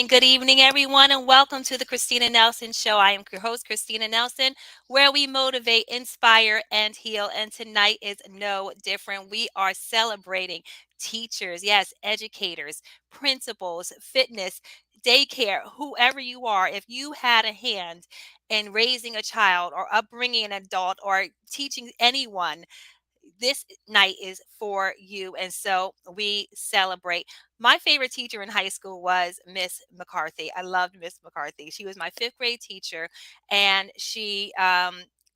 Good evening, everyone, and welcome to the Christina Nelson Show. I am your host, Christina Nelson, where we motivate, inspire, and heal. And tonight is no different. We are celebrating teachers, yes, educators, principals, fitness, daycare, whoever you are. If you had a hand in raising a child or upbringing an adult or teaching anyone, this night is for you. And so we celebrate. My favorite teacher in high school was Miss McCarthy. I loved Miss McCarthy. She was my fifth grade teacher, and she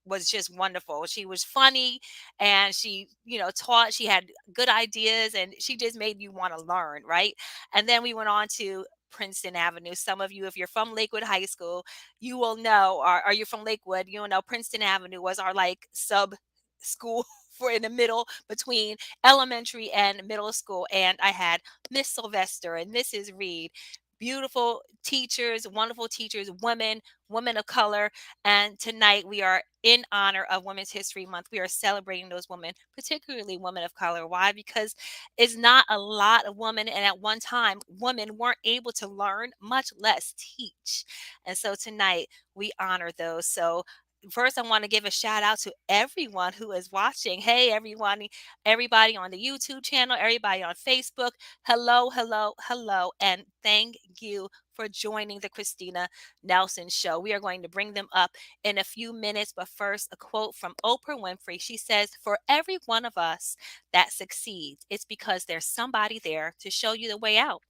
was just wonderful. She was funny, and she, taught. She had good ideas, and she just made you want to learn, right? And then we went on to Princeton Avenue. Some of you, if you're from Lakewood High School, you will know, or you're from Lakewood, you'll know Princeton Avenue was our like sub school for in the middle between elementary and middle school. And I had Miss Sylvester and Mrs. Reed, beautiful teachers, wonderful teachers, women of color. And tonight we are in honor of Women's History Month. We are celebrating those women, particularly women of color. Why? Because it's not a lot of women, and at one time women weren't able to learn, much less teach. And so tonight we honor those. So first, I want to give a shout out to everyone who is watching. Hey, everyone, everybody on the YouTube channel, everybody on Facebook. Hello, hello, hello. And thank you for joining the Christina Nelson Show. We are going to bring them up in a few minutes. But first, a quote from Oprah Winfrey. She says, "For every one of us that succeeds, it's because there's somebody there to show you the way out.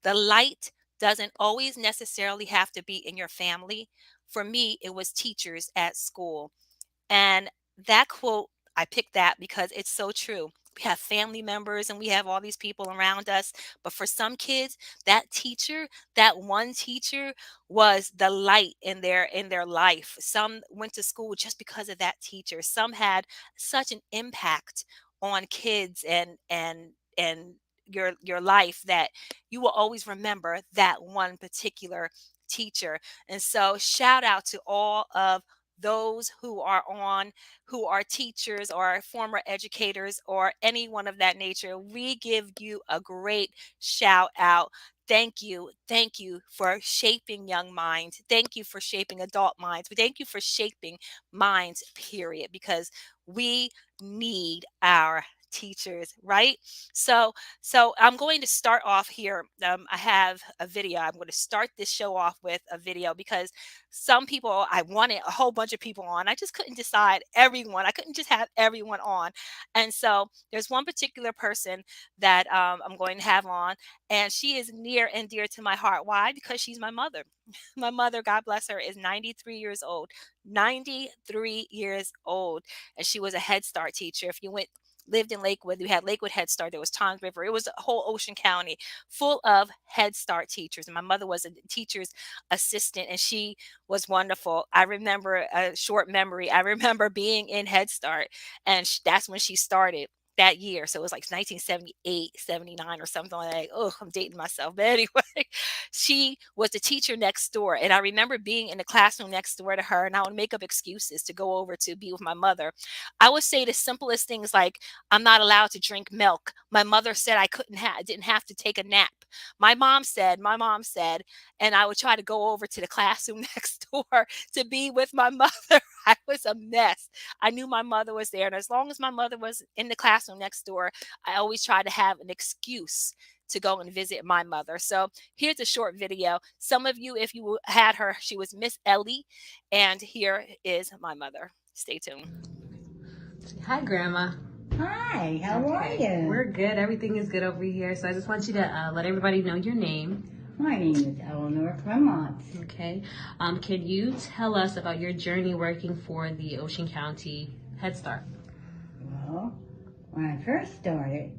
The light doesn't always necessarily have to be in your family. For me, it was teachers at school." And that quote, I picked that because it's so true. We have family members and we have all these people around us. But for some kids, that teacher, that one teacher was the light in their life. Some went to school just because of that teacher. Some had such an impact on kids and your life that you will always remember that one particular teacher. And so shout out to all of those who are teachers or former educators or anyone of that nature. We give you a great shout out. Thank you. Thank you for shaping young minds. Thank you for shaping adult minds. Thank you for shaping minds, period, because we need our teachers, right? So I'm going to start off here. I have a video. I'm going to start this show off with a video because some people, I wanted a whole bunch of people on. I just couldn't decide everyone. I couldn't just have everyone on. And so there's one particular person that I'm going to have on, and she is near and dear to my heart. Why? Because she's my mother. My mother, God bless her, is 93 years old. 93 years old. And she was a Head Start teacher. If you lived in Lakewood, we had Lakewood Head Start, there was Tom's River, it was a whole Ocean County full of Head Start teachers. And my mother was a teacher's assistant, and she was wonderful. I remember a short memory. I remember being in Head Start, and that's when she started that year. So it was like 1978, 79 or something like that. Oh, I'm dating myself. But anyway, she was the teacher next door. And I remember being in the classroom next door to her, and I would make up excuses to go over to be with my mother. I would say the simplest things like, I'm not allowed to drink milk. My mother said I didn't have to take a nap. My mom said, and I would try to go over to the classroom next door to be with my mother. I was a mess. I knew my mother was there. And as long as my mother was in the classroom next door, I always tried to have an excuse to go and visit my mother. So here's a short video. Some of you, if you had her, she was Miss Ellie. And here is my mother. Stay tuned. Hi, Grandma. Hi, how are you? We're good. Everything is good over here. So I just want you to let everybody know your name. My name is Eleanor Clements. Okay. Can you tell us about your journey working for the Ocean County Head Start? Well, when I first started,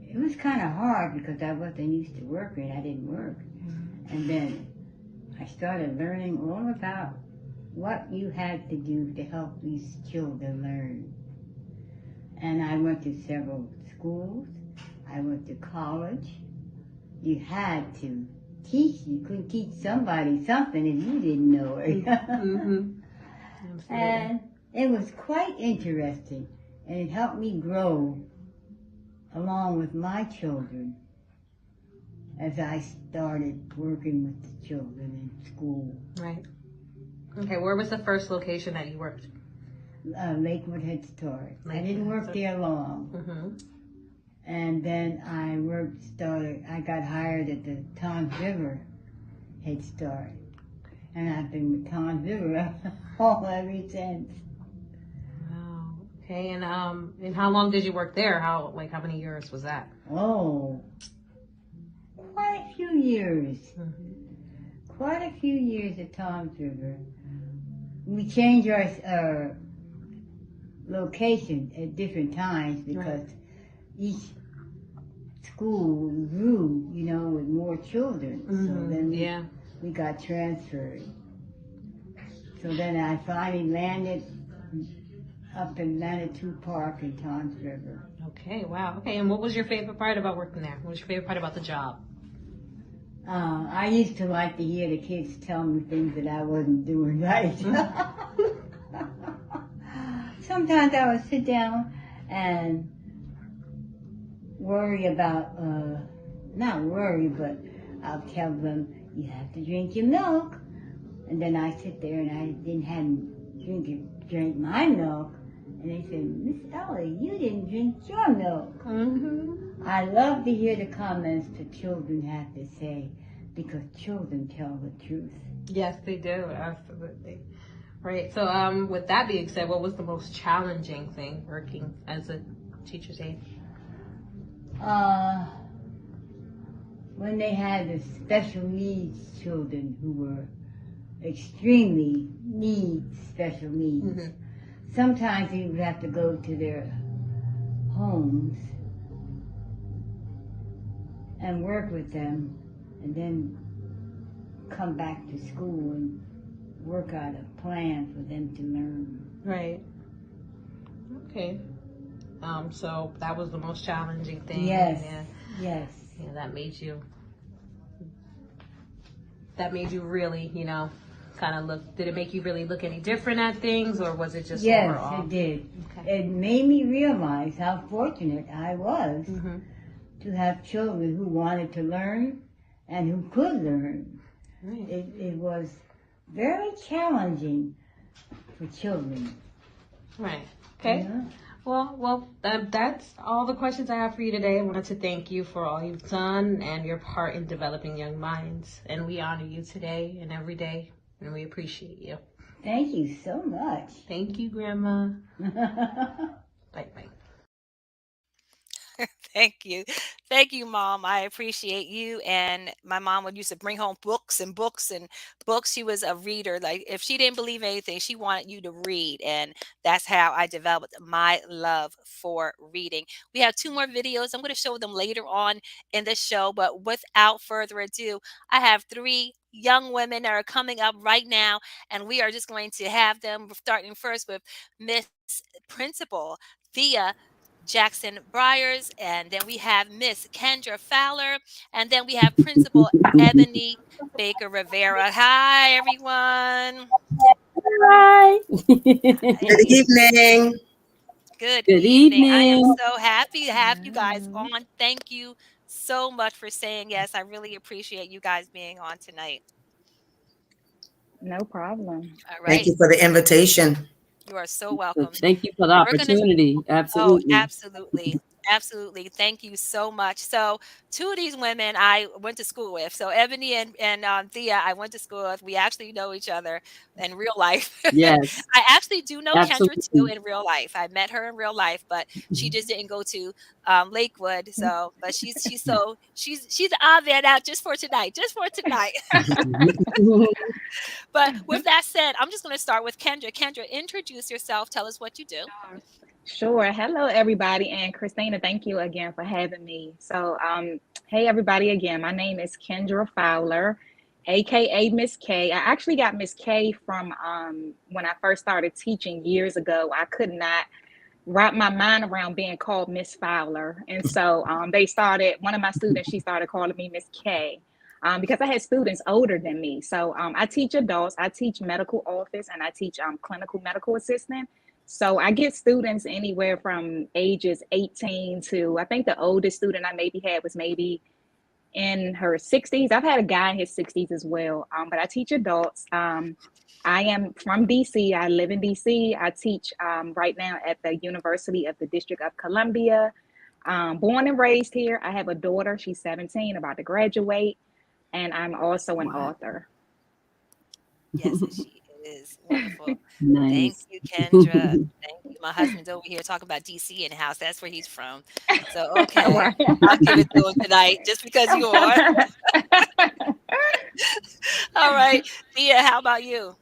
it was kind of hard because I wasn't used to working. I didn't work. And then I started learning all about what you had to do to help these children learn. And I went to several schools. I went to college. You had to teach. You couldn't teach somebody something if you didn't know it. Mm-hmm. And it was quite interesting. And it helped me grow along with my children as I started working with the children in school. Right. Okay, where was the first location that you worked? Lakewood Head Start. I didn't work there long. Mm-hmm. And then I got hired at the Tom's River Head Start. And I've been with Tom's River all ever since. Wow. Okay, and how long did you work there? How many years was that? Oh, quite a few years. Mm-hmm. Quite a few years at Tom's River. We changed our location at different times because each school grew, with more children. Mm-hmm. So then we got transferred. So then I finally landed up in Manitou Park in Tom's River. Okay, wow. Okay, and what was your favorite part about working there? What was your favorite part about the job? I used to like to hear the kids tell me things that I wasn't doing right. Sometimes I would sit down and worry about, not worry, but I'll tell them, you have to drink your milk. And then I sit there and I hadn't drink my milk. And they said, Miss Ellie, you didn't drink your milk. Mm-hmm. I love to hear the comments the children have to say because children tell the truth. Yes, they do. Absolutely. Right. So, with that being said, what was the most challenging thing working as a teacher's aide? When they had the special needs children who were extremely special needs. Mm-hmm. Sometimes we would have to go to their homes and work with them and then come back to school and work out a plan for them to learn. Right. Okay. So that was the most challenging thing. Yes. Yeah, that made you really, kind of look, did it make you really look any different at things, or was it just overall? Yes, it did. Okay. It made me realize how fortunate I was Mm-hmm. to have children who wanted to learn and who could learn. Right. It was very challenging for children. Right. Okay. Yeah. Well, that's all the questions I have for you today. I wanted to thank you for all you've done and your part in developing young minds. And we honor you today and every day, and we appreciate you. Thank you so much. Thank you, Grandma. Bye-bye. Thank you. Thank you, Mom. I appreciate you. And my mom would used to bring home books and books and books. She was a reader. Like if she didn't believe anything, she wanted you to read. And that's how I developed my love for reading. We have two more videos. I'm going to show them later on in the show. But without further ado, I have three young women that are coming up right now. And we are just going to have them starting first with Miss Principal Thea Jackson Briers, and then we have Miss Kendra Fowler, and then we have Principal Ebony Baker Rivera. Hi, everyone. Hi. Hi. Good evening. Good Good evening. I am evening. so happy to have you guys Hello. on. Thank you so much for saying yes. I really appreciate you guys being on tonight. No problem. All Thank right. you for the invitation. You are so welcome. Thank you for the And we're going to, opportunity. oh, Absolutely. absolutely. Absolutely. Thank you so much. So, two of these women I went to school with. So, Ebony and Thea, I went to school with. We actually know each other in real life. Yes, I actually do know Kendra too absolutely. in real life. I met her in real life, but she just didn't go to Lakewood. So, but she's on there now just for tonight, just for tonight. But with that said, I'm just going to start with Kendra. Kendra, introduce yourself. Tell us what you do. Sure. Hello, everybody. And Christina, thank you again for having me. So, hey, everybody, again, my name is Kendra Fowler, aka Miss K. I actually got Miss K from when I first started teaching years ago. I could not wrap my mind around being called Miss Fowler. And so one of my students, she started calling me Miss K. Because I had students older than me. So I teach adults, I teach medical office, and I teach clinical medical assistant. So I get students anywhere from ages 18 to, I think the oldest student I maybe had was maybe in her 60s. I've had a guy in his 60s as well, but I teach adults. I am from DC. I live in DC. I teach right now at the University of the District of Columbia. Born and raised here. I have a daughter. She's 17, about to graduate, and I'm also an Wow. author. Yes, and she is wonderful. Thank Nice. you, Kendra. Thank you. My husband's over here talking about DC in the house. That's where he's from. So, okay, Right. I'll give it to him tonight just because you are. All right. Thea, how about you?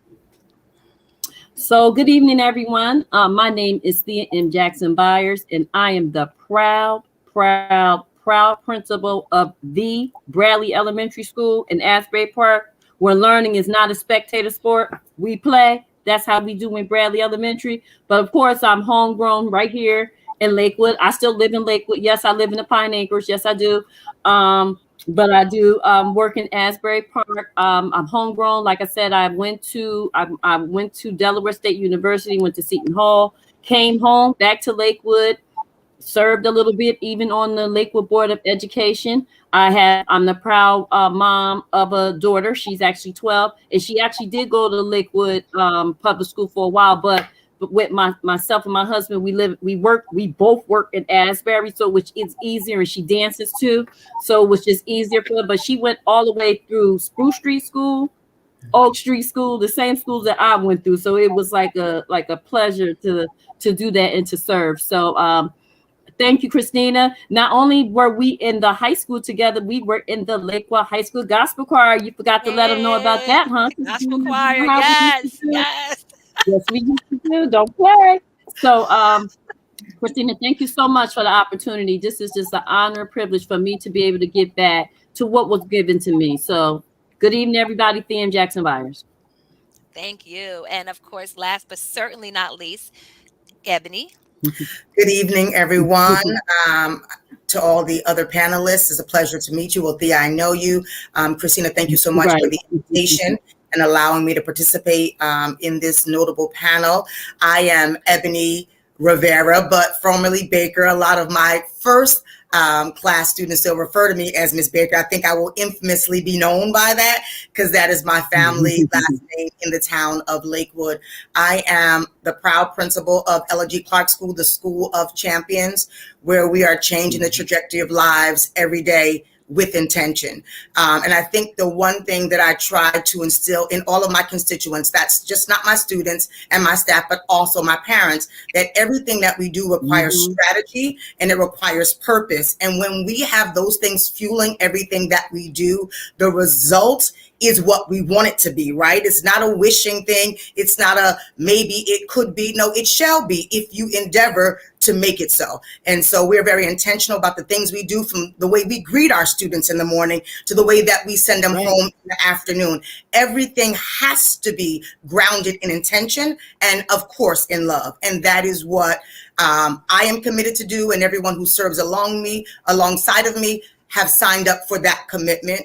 So, good evening, everyone. My name is Thea M. Jackson Byers, and I am the proud principal of the Bradley Elementary School in Asbury Park, where learning is not a spectator sport. We play. That's how we do in Bradley Elementary. But of course, I'm homegrown right here in Lakewood. I still live in Lakewood. Yes, I live in the Pine Acres. Yes, I do. But I do work in Asbury Park. I'm homegrown. Like I said, I went to Delaware State University, went to Seton Hall, came home back to Lakewood, served a little bit even on the Lakewood Board of Education. I'm the proud mom of a daughter. She's actually 12, and she actually did go to Lakewood public school for a while, but with myself and my husband, we both work in Asbury, so which is easier, and she dances too, so which is easier for her. But she went all the way through Spruce Street School, Oak Street School, the same schools that I went through. So it was like a pleasure to do that and to serve. So thank you, Christina. Not only were we in the high school together, we were in the Lakewood High School Gospel Choir. You forgot to let them know about Hey, that, huh? gospel choir. How we used to Yes, do. yes. Yes, we used to do. Don't play. So, Christina, thank you so much for the opportunity. This is just an honor and privilege for me to be able to give back to what was given to me. So, good evening, everybody. Thea Jackson Byers. Thank you. And of course, last but certainly not least, Ebony. Good evening, everyone. Um, to all the other panelists, it's a pleasure to meet you. Well, Thea, I know you. Christina, thank you so much Right. for the invitation and allowing me to participate in this notable panel. I am Ebony Rivera, but formerly Baker. A lot of my first class students still refer to me as Miss Baker. I think I will infamously be known by that because that is my family last name in the town of Lakewood. I am the proud principal of Ella Clark School, the School of Champions, where we are changing the trajectory of lives every day with intention. And I think the one thing that I try to instill in all of my constituents, that's just not my students and my staff, but also my parents, that everything that we do requires strategy and it requires purpose. And when we have those things fueling everything that we do, the result is what we want it to be, right? It's not a wishing thing. It's not a maybe it could be. No, it shall be if you endeavor to make it so. And so we're very intentional about the things we do, from the way we greet our students in the morning to the way that we send them home in the afternoon. Everything has to be grounded in intention and, of course, in love. And that is what I am committed to do, and everyone who serves alongside of me, have signed up for that commitment.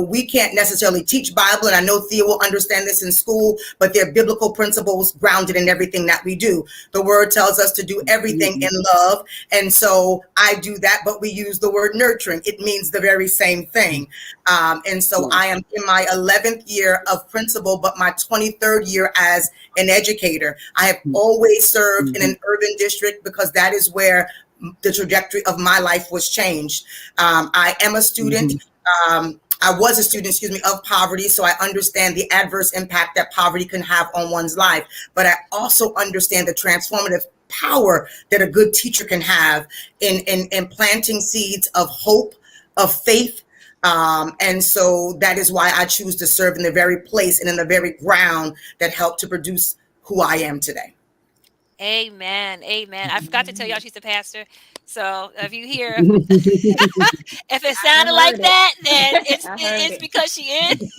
We can't necessarily teach Bible, and I know Thea will understand this in school, but they're biblical principles grounded in everything that we do. The word tells us to do everything in love, and so I do that, but we use the word nurturing. It means the very same thing. And so I am in my 11th year of principal, but my 23rd year as an educator. I have always served in an urban district because that is where the trajectory of my life was changed. I am a student. I was a student, of poverty, so I understand the adverse impact that poverty can have on one's life. But I also understand the transformative power that a good teacher can have in planting seeds of hope, of faith. And so that is why I choose to serve in the very place and in the very ground that helped to produce who I am today. Amen. Amen. I forgot to tell y'all she's a pastor. So if you hear if it I sounded like heard that, then it. I heard it's it. because she is.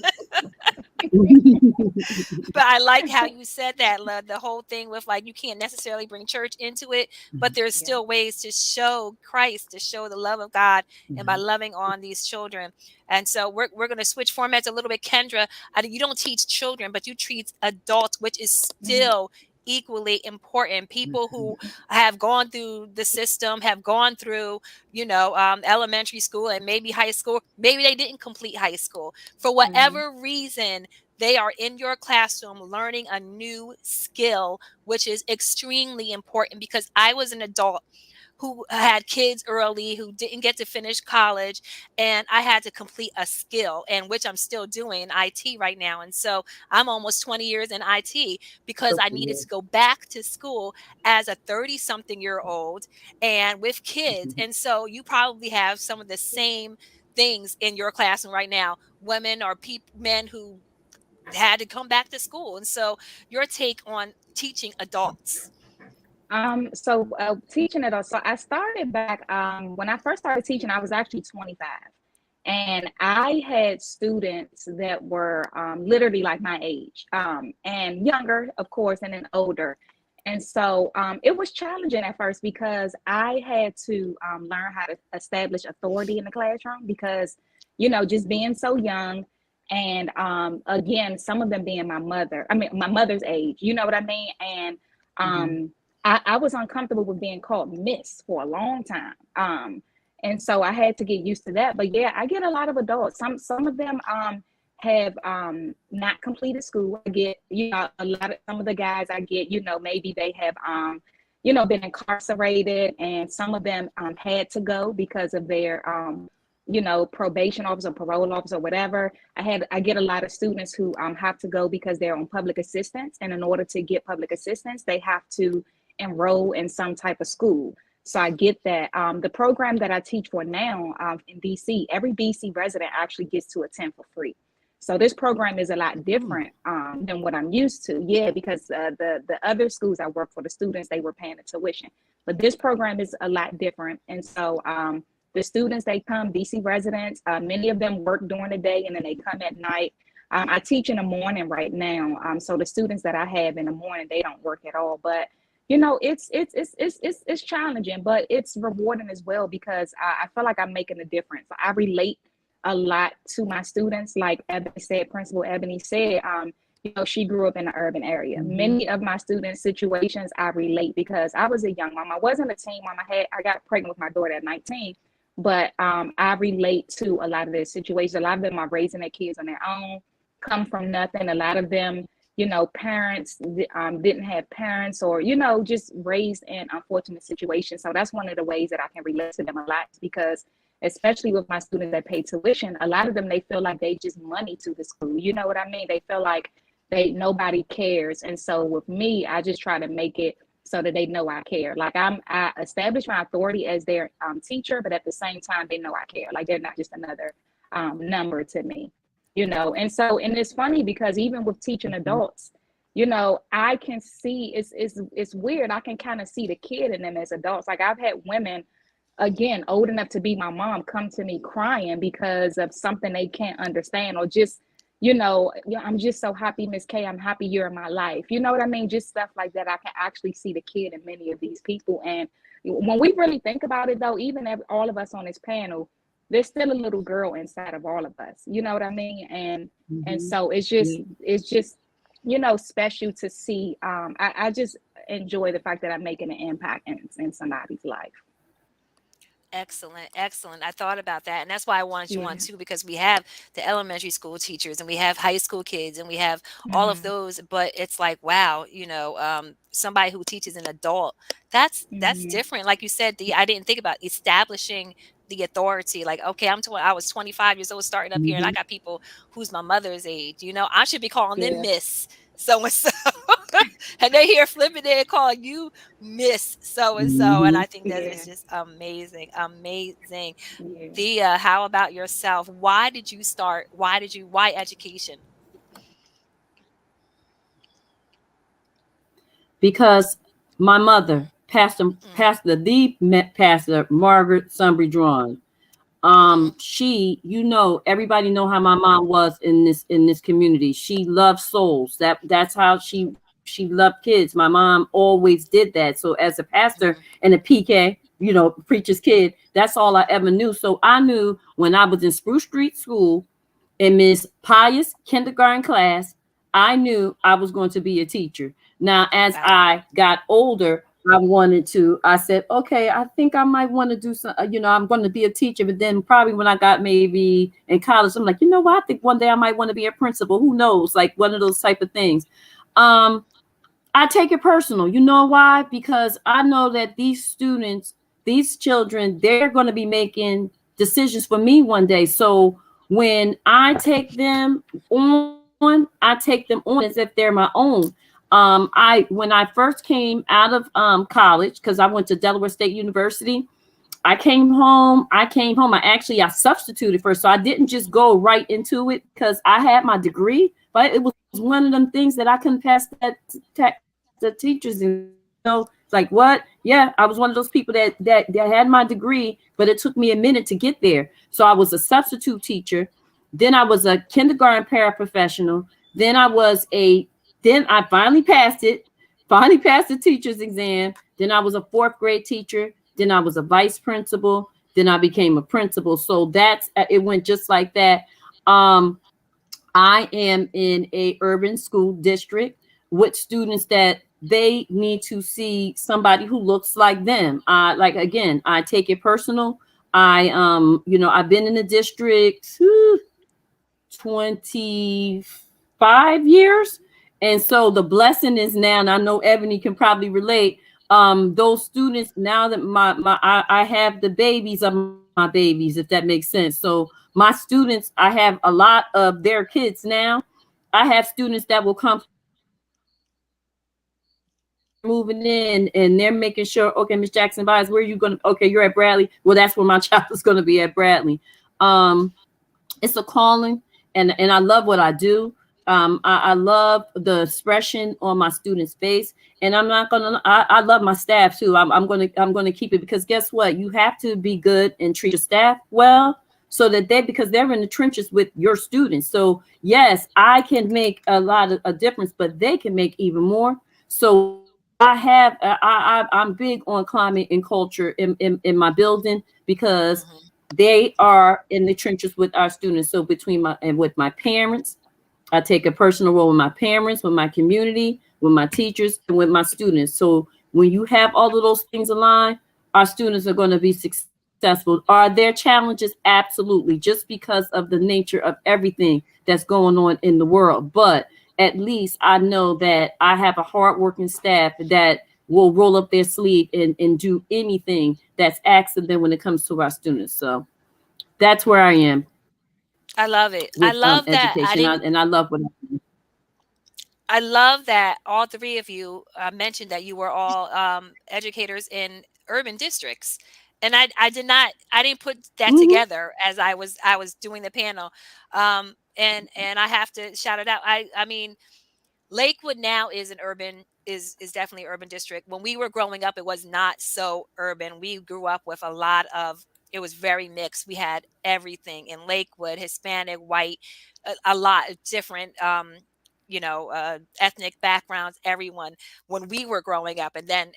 But I like how you said that, love, the whole thing with like you can't necessarily bring church into it, but there's Yeah. still ways to show Christ, to show the love of God, and by loving on these children. And so we're going to switch formats a little bit. Kendra, you don't teach children, but you treat adults, which is still equally important. People who have gone through the system, have gone through, elementary school and maybe high school. Maybe they didn't complete high school for whatever reason. They are in your classroom learning a new skill, which is extremely important, because I was an adult who had kids early, who didn't get to finish college, and I had to complete a skill, and which I'm still doing in IT right now. And so I'm almost 20 years in IT because I needed to go back to school as a 30-something-year-old and with kids. And so you probably have some of the same things in your classroom right now, women or men who had to come back to school. And so your take on teaching adults. So teaching it. So I started back when I first started teaching. I was actually 25, and I had students that were literally like my age, and younger, of course, and then older. And so it was challenging at first because I had to learn how to establish authority in the classroom because, just being so young. And again, some of them being my mother's age, you know what I mean? And I was uncomfortable with being called Miss for a long time. And so I had to get used to that. But yeah, I get a lot of adults. Some of them have not completed school. I get, some of the guys I get, maybe they have been incarcerated, and some of them had to go because of their probation officer, parole officer, whatever. I get a lot of students who have to go because they're on public assistance, and in order to get public assistance, they have to enroll in some type of school. So I get that. The program that I teach for now in DC, every DC resident actually gets to attend for free. So this program is a lot different than what I'm used to. Yeah, because the other schools I work for, the students, they were paying the tuition. But this program is a lot different. And so the students, they come, DC residents, many of them work during the day and then they come at night. I teach in the morning right now. So the students that I have in the morning, they don't work at all. But it's challenging, but it's rewarding as well because I feel like I'm making a difference. I relate a lot to my students. Like Principal Ebony said, she grew up in an urban area. Many of my students' situations I relate because I was a young mom. I wasn't a teen mom. I got pregnant with my daughter at 19, but I relate to a lot of their situations. A lot of them are raising their kids on their own, come from nothing. A lot of them, parents didn't have parents or, just raised in unfortunate situations. So that's one of the ways that I can relate to them a lot because especially with my students that pay tuition, a lot of them, they feel like they just money to the school. You know what I mean? They feel like nobody cares. And so with me, I just try to make it so that they know I care. Like I establish my authority as their teacher, but at the same time, they know I care. Like they're not just another number to me. And it's funny because even with teaching adults, I can see it's weird. I can kind of see the kid in them as adults. Like I've had women, again, old enough to be my mom, come to me crying because of something they can't understand or just, I'm just so happy, Miss K, I'm happy you're in my life. You know what I mean? Just stuff like that. I can actually see the kid in many of these people. And when we really think about it though, even all of us on this panel, there's still a little girl inside of all of us. You know what I mean? And so it's just special to see. I just enjoy the fact that I'm making an impact in somebody's life. Excellent, excellent. I thought about that, and that's why I wanted you Yeah. on too, because we have the elementary school teachers, and we have high school kids, and we have all of Mm-hmm. those. But it's like, wow, somebody who teaches an adult, that's Mm-hmm. different. Like you said, I didn't think about establishing the authority. Like, okay, I was 25 years old starting up here, and I Mhm. got people who's my mother's age. I should be calling them Yeah. Miss so and so, and they here flipping it and calling you Miss so and so, and Mhm. I think that is Yeah. just amazing, amazing. Yeah. Thea, how about yourself? Why did you start? Why education? Because my mother, Mm, Pastor Margaret Sunbury Drawn, mhm, everybody know how my mom was in this community. She loved souls. That's how she loved kids. My mom always did that. So as a pastor mhm. and a PK, preacher's kid, that's all I ever knew. So I knew when I was in Spruce Street School in Miss Pius kindergarten class, I knew I was going to be a teacher. Now, as Wow. I got older, I said, okay, I think I might want to do some, I'm going to be a teacher. But then probably when I got maybe in college, I'm like, you know what? I think one day I might want to be a principal. Who knows? Like one of those type of things. Um, I take it personal. You know why? Because I know that these students, these children, they're going to be making decisions for me one day. So when I take them I take them on as if they're my own. I when I first came out of college, because I went to Delaware State University, I substituted first, so I didn't just go right into it because I had my degree, but it was one of them things that I couldn't pass the teachers exam. It's like what? Yeah, I was one of those people that had my degree, but it took me a minute to get there. So I was a substitute teacher, then I was a kindergarten paraprofessional, then then I finally passed it, finally passed the teacher's exam. Then I was a fourth grade teacher. Then I was a vice principal. Then I became a principal. So it went just like that. Um, I am in a urban school district with students that they need to see somebody who looks like them. Like again, I take it personal. I've been in the district 25 years. And so the blessing is now, and I know Ebony can probably relate, those students now that I have the babies of my babies, if that makes sense. So my students, I have a lot of their kids now. I have students that will come through my office and they're moving in and they're making sure, okay, Miss Jackson Bias, where are you going to, okay, you're at Bradley. Well, that's where my child is going to be at Bradley. Um, it's a calling, and I love what I do. I love the expression on my students' face, and I'm not gonna. I love my staff too. I'm gonna keep it because guess what? You have to be good and treat your staff well, so that because they're in the trenches with your students. So yes, I can make a lot of a difference, but they can make even more. So I'm big on climate and culture in my building because Mhm. they are in the trenches with our students. So between my and with my parents, I take a personal role with my parents, with my community, with my teachers, and with my students. So when you have all of those things aligned, our students are going to be successful. Are there challenges? Absolutely, just because of the nature of everything that's going on in the world. But at least I know that I have a hardworking staff that will roll up their sleeve and do anything that's asked of them when it comes to our students. So that's where I am I with love it. I love education. that. And I love what I do. I love that all three of you mentioned that you were all educators in urban districts, and I didn't put that Mhm. together as I was doing the panel, and I have to shout it out. I mean, Lakewood now is definitely urban district. When we were growing up, it was not so urban. We grew up with a lot of it was very mixed. We had everything in Lakewood, Hispanic, white, a lot of different ethnic backgrounds, everyone when we were growing up. And then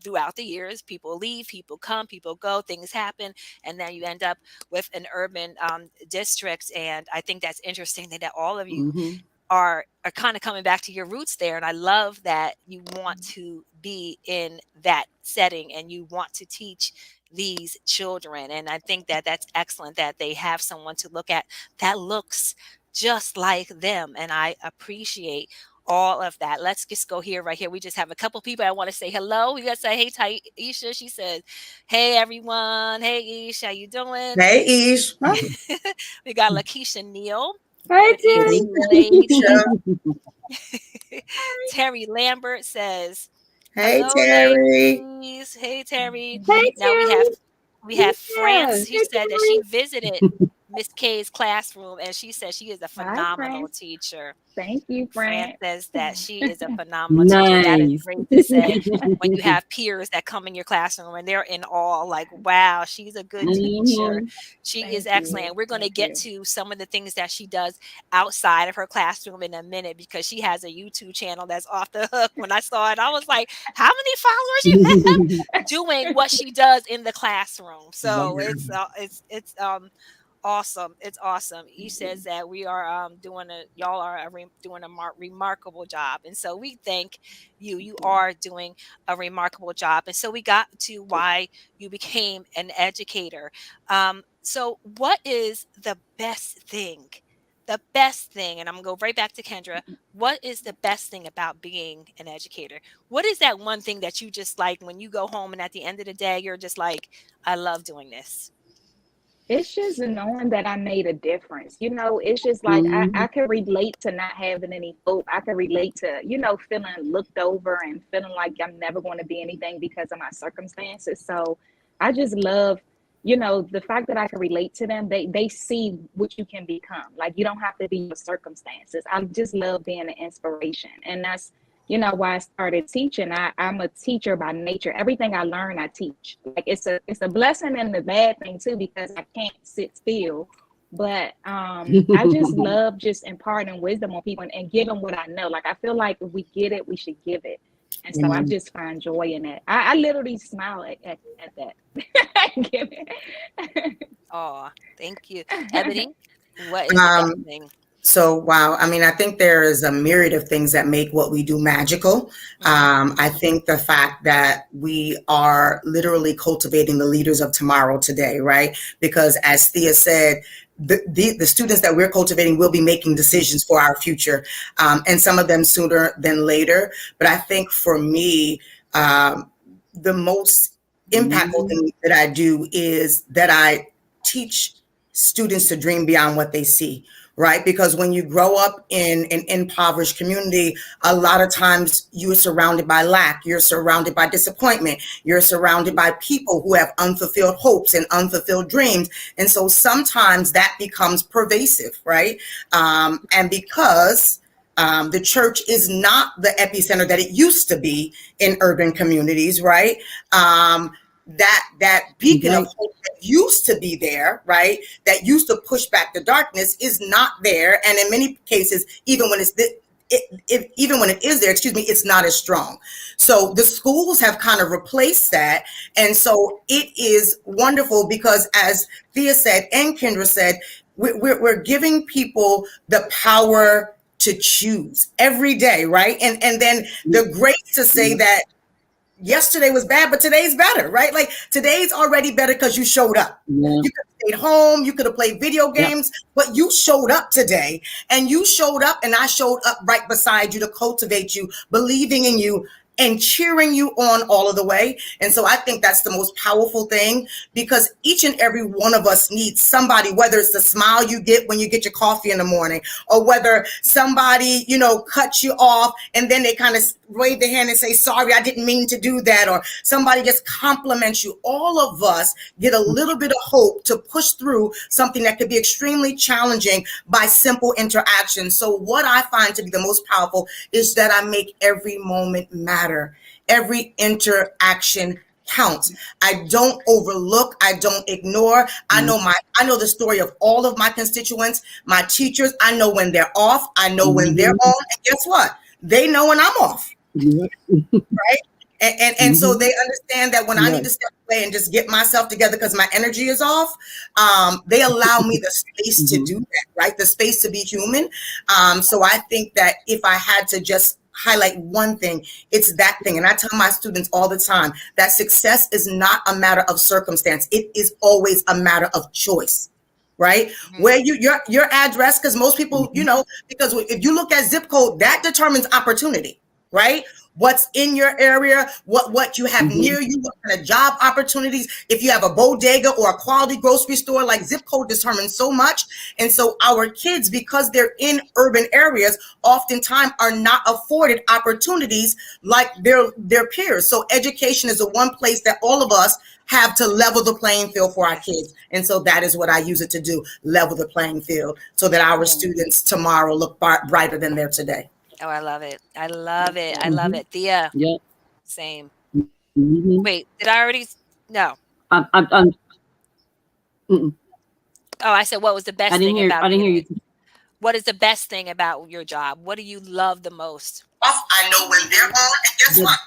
throughout the years, people leave, people come, people go, things happen, and then you end up with an urban district. And I think that's interesting that all of you Mhm. are kind of coming back to your roots there, and I love that you want to be in that setting and you want to teach these children. And I think that that's excellent that they have someone to look at that looks just like them. And I appreciate all of that. Let's just go here, right here. We just have a couple people I want to say hello. We got to say, hey, Taisha. She says, hey, everyone. Hey, Ish, how you doing? Hey, Ish. We got Lakeisha Neal. Hi, Good evening, ladies. Keisha. Terry Lambert says, Hey, hello, Terry. ladies. Hey, Terry. Hey, Now we have yeah. France. She said that she visited Miss K's classroom, and she said she is a Hi, phenomenal friends. teacher. Thank you, France friend. says that she is a phenomenal teacher. That is Nice. great to say when you have peers that come in your classroom and they're in awe, like, wow, she's a good teacher. Mhm. She is Thank excellent. you. And we're going to Thank get you. to some of the things that she does outside of her classroom in a minute because she has a YouTube channel that's off the hook. When I saw it, I was like, how many followers you have doing what she does in the classroom? So it's awesome. It's awesome. He says that we are y'all are doing a remarkable job. And so we thank you. You are doing a remarkable job. And so we got to why you became an educator. So what is the best thing? The best thing, and I'm gonna go right back to Kendra. What is the best thing about being an educator? What is that one thing that you just like when you go home and at the end of the day, you're just like, I love doing this? It's just knowing that I made a difference. It's just like I Mhm. can relate to not having any hope. I can relate to, feeling looked over and feeling like I'm never going to be anything because of my circumstances. So I just love, the fact that I can relate to them. They see what you can become. Like you don't have to be your circumstances. I just love being an inspiration. And that's, why I started teaching. I'm a teacher by nature. Everything I learn, I teach. Like it's a blessing and a bad thing too, because I can't sit still. But I just love just imparting wisdom on people and give them what I know. Like I feel like if we get it, we should give it. And so I Amen. just find joy in it. I literally smile at that. Give it. Oh, thank you. Ebony, what is the best Um, thing? So, wow. I mean, I think there is a myriad of things that make what we do magical. Mhm. I think the fact that we are literally cultivating the leaders of tomorrow today, right? Because as Thea said, the students that we're cultivating will be making decisions for our future, and some of them sooner than later. But I think for me, the most impactful Mhm. thing that I do is that I teach students to dream beyond what they see, right? Because when you grow up in an impoverished community, a lot of times you're surrounded by lack, you're surrounded by disappointment, you're surrounded by people who have unfulfilled hopes and unfulfilled dreams. And so sometimes that becomes pervasive, right? And because the church is not the epicenter that it used to be in urban communities, right? That beacon of Right. hope that used to be there, right? That used to push back the darkness is not there, and in many cases, even when even when it is there, excuse me, it's not as strong. So the schools have kind of replaced that, and so it is wonderful because, as Thea said and Kendra said, we're giving people the power to choose every day, right? And then the grace to say Yeah. that yesterday was bad, but today's better, right? Like today's already better because you showed up. Yeah. You could have stayed home, you could have played video Yep. games, but you showed up today, and you showed up, and I showed up right beside you to cultivate you, believing in you and cheering you on all of the way. And so I think that's the most powerful thing, because each and every one of us needs somebody, whether it's the smile you get when you get your coffee in the morning, or whether somebody, cuts you off and then they kind of wave their hand and say, sorry, I didn't mean to do that. Or somebody just compliments you. All of us get a little bit of hope to push through something that could be extremely challenging by simple interaction. So what I find to be the most powerful is that I make every moment matter. Every interaction counts. I don't overlook, I don't ignore. I Yeah. know the story of all of my constituents, my teachers. I know when they're off, I know when they're Mhm. on, and guess what? They know when I'm off, Yeah. right? And so Mhm. they understand that when I need Right. to step away and just get myself together because my energy is off, they allow me the space to Mhm. do that, right? The space to be human. So I think that if I had to just highlight one thing, it's that thing. And I tell my students all the time that success is not a matter of circumstance. It is always a matter of choice. Right? Mhm. Where your address, because most people, because if you look at zip code, that determines opportunity, right? What's in your area, what you have near you, what kind of job opportunities. If you have a bodega or a quality grocery store, like zip code determines so much. And so our kids, because they're in urban areas, oftentimes are not afforded opportunities like their peers. So education is the one place that all of us have to level the playing field for our kids. And so that is what I use it to do, level the playing field so that our students tomorrow look brighter than they're today. Oh, I love it. I love it. I love it. Thea, Yep. same. Mm-hmm. Wait, did I already? No. I'm mm-mm. Oh, I said, what was the best I didn't thing hear. about I didn't being hear an? you. What is the best thing about your job? What do you love the most? I know when they're on, and guess what?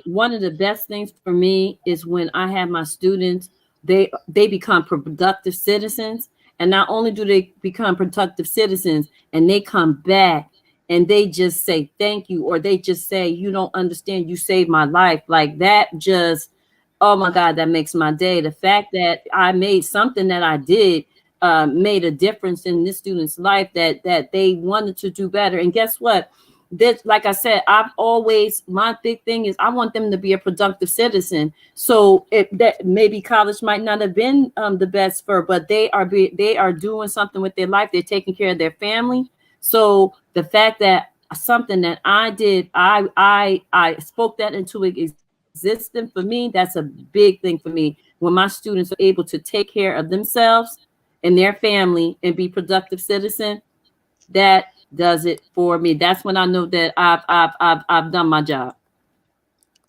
One of the best things for me is when I have my students, they become productive citizens. And not only do they become productive citizens and they come back and they just say thank you, or they just say, you don't understand, you saved my life. Like that just, oh my God, that makes my day. The fact that I made something that I did made a difference in this student's life, that they wanted to do better. And guess what? That, like I said, my big thing is I want them to be a productive citizen. So that maybe college might not have been the best but they are doing something with their life. They're taking care of their family. So the fact that something that I did, I spoke that into existence, for me, that's a big thing for me. When my students are able to take care of themselves and their family and be productive citizen, that does it for me. That's when I know that I've done my job.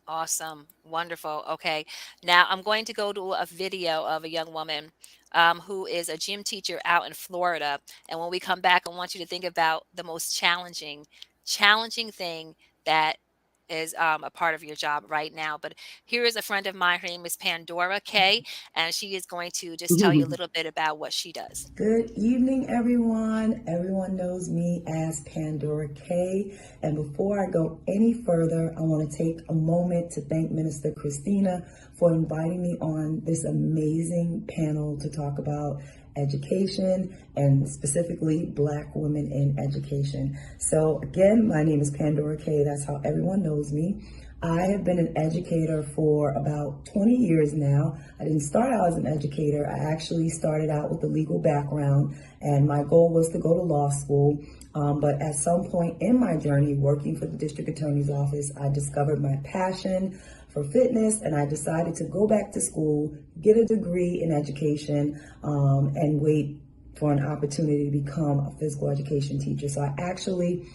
Awesome. Wonderful. Okay. Now I'm going to go to a video of a young woman who is a gym teacher out in Florida. And when we come back, I want you to think about the most challenging thing that is a part of your job right now. But here is a friend of mine. Her name is Pandora K, and she is going to just tell you a little bit about what she does. Good evening, everyone. Everyone knows me as Pandora K. And before I go any further, I want to take a moment to thank Minister Christina for inviting me on this amazing panel to talk about education and specifically Black women in education. So again, my name is Pandora K. That's how everyone knows me. I have been an educator for about 20 years now. I didn't start out as an educator. I actually started out with a legal background, and my goal was to go to law school. But at some point in my journey working for the district attorney's office, I discovered my passion for fitness, and I decided to go back to school, get a degree in education, and wait for an opportunity to become a physical education teacher. So I actually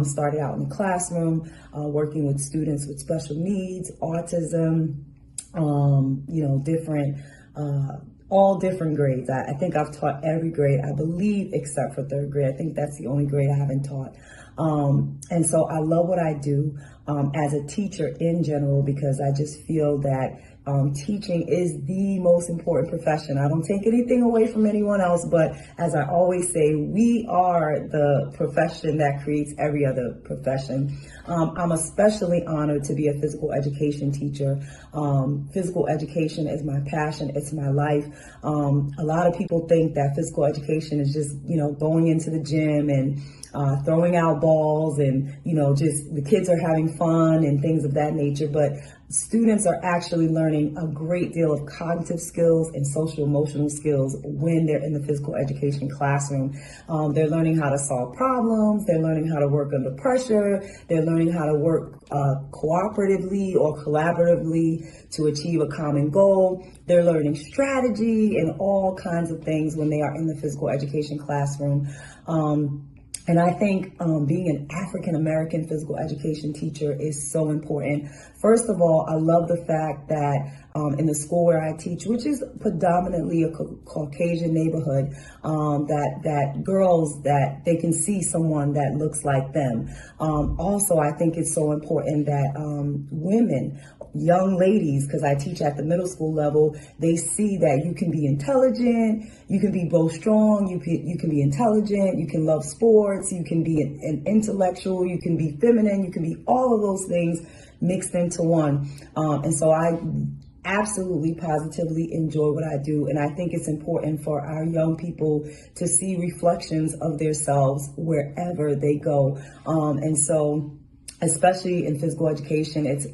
started out in the classroom, working with students with special needs, autism, different, all different grades. I think I've taught every grade, I believe, except for third grade. I think that's the only grade I haven't taught. And so I love what I do as a teacher in general, because I just feel that teaching is the most important profession. I don't take anything away from anyone else, but as I always say, we are the profession that creates every other profession. I'm especially honored to be a physical education teacher. Physical education is my passion. It's my life. A lot of people think that physical education is just, going into the gym and throwing out balls and, just the kids are having fun and things of that nature. But students are actually learning a great deal of cognitive skills and social emotional skills when they're in the physical education classroom. They're learning how to solve problems. They're learning how to work under pressure. They're learning how to work cooperatively or collaboratively to achieve a common goal. They're learning strategy and all kinds of things when they are in the physical education classroom. And I think being an African-American physical education teacher is so important. First of all, I love the fact that in the school where I teach, which is predominantly a Caucasian neighborhood, that girls, that they can see someone that looks like them. Also, I think it's so important that women, young ladies, because I teach at the middle school level, they see that you can be intelligent, you can be both strong, you can be intelligent, you can love sports, you can be an intellectual, you can be feminine, you can be all of those things mixed into one. And so I absolutely positively enjoy what I do, and I think it's important for our young people to see reflections of themselves wherever they go. And so especially in physical education, it's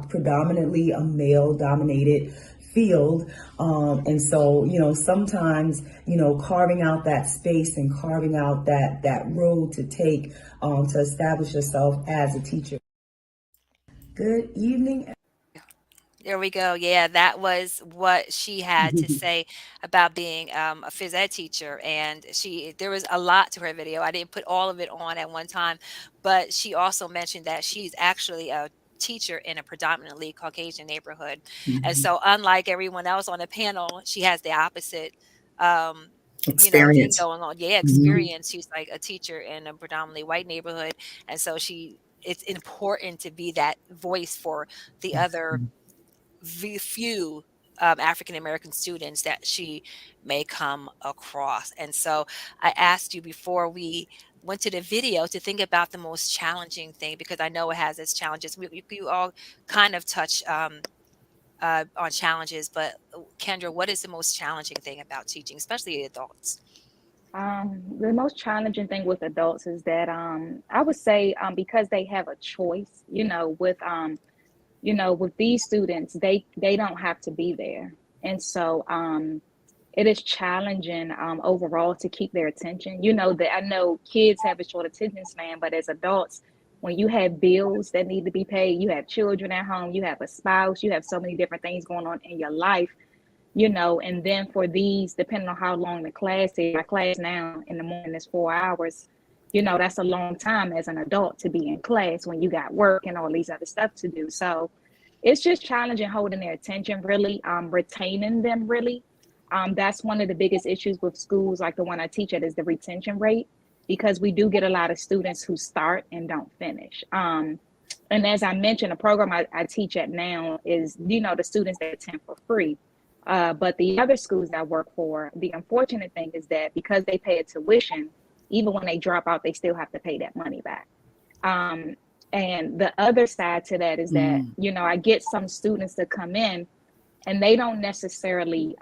predominantly a male dominated field. And so, sometimes, carving out that space and carving out that road to take to establish yourself as a teacher. Good evening. There we go. Yeah, that was what she had to say about being a phys ed teacher. And there was a lot to her video. I didn't put all of it on at one time, but she also mentioned that she's actually a teacher in a predominantly Caucasian neighborhood. And so, unlike everyone else on the panel, she has the opposite, um, thing Experience. going on. Yeah, Mhm. experience. She's like a teacher in a predominantly white neighborhood. And so it's important to be that voice for the other few African American students that she may come across. And so I asked you before we went to the video to think about the most challenging thing, because I know it has its challenges. You all kind of touch on challenges, but Kendra, what is the most challenging thing about teaching, especially adults? The most challenging thing with adults is that I would say because they have a choice, with these students, they don't have to be there. And so it is challenging overall to keep their attention. That I know kids have a short attention span, but as adults, when you have bills that need to be paid, you have children at home, you have a spouse, you have so many different things going on in your life, and then for these, depending on how long the class is, my class now in the morning is 4 hours, that's a long time as an adult to be in class when you got work and all these other stuff to do. So it's just challenging holding their attention, really, retaining them, really. That's one of the biggest issues with schools like the one I teach at, is the retention rate, because we do get a lot of students who start and don't finish. And as I mentioned, the program I teach at now is, the students that attend for free. But the other schools that I work for, the unfortunate thing is that because they pay a tuition, even when they drop out, they still have to pay that money back. Um, and the other side to that is that, I get some students to come in and they don't necessarily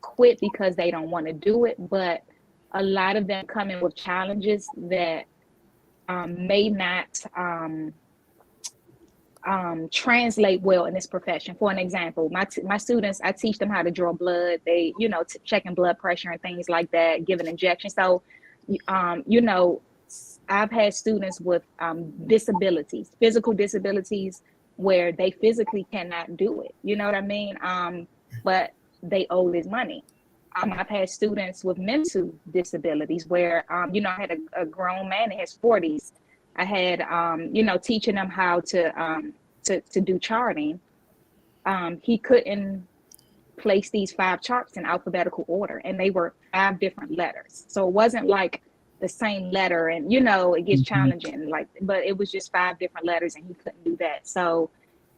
quit because they don't want to do it, but a lot of them come in with challenges that may not translate well in this profession. For an example, my students, I teach them how to draw blood. They, checking blood pressure and things like that, giving injections. So, I've had students with disabilities, physical disabilities, where they physically cannot do it. You know what I mean? But they owe this money. I've had students with mental disabilities where, I had a grown man in his 40s. I had, teaching them how to do charting. He couldn't place these 5 charts in alphabetical order, and they were 5 different letters. So it wasn't like the same letter, and it gets challenging, but it was just 5 different letters, and he couldn't do that. So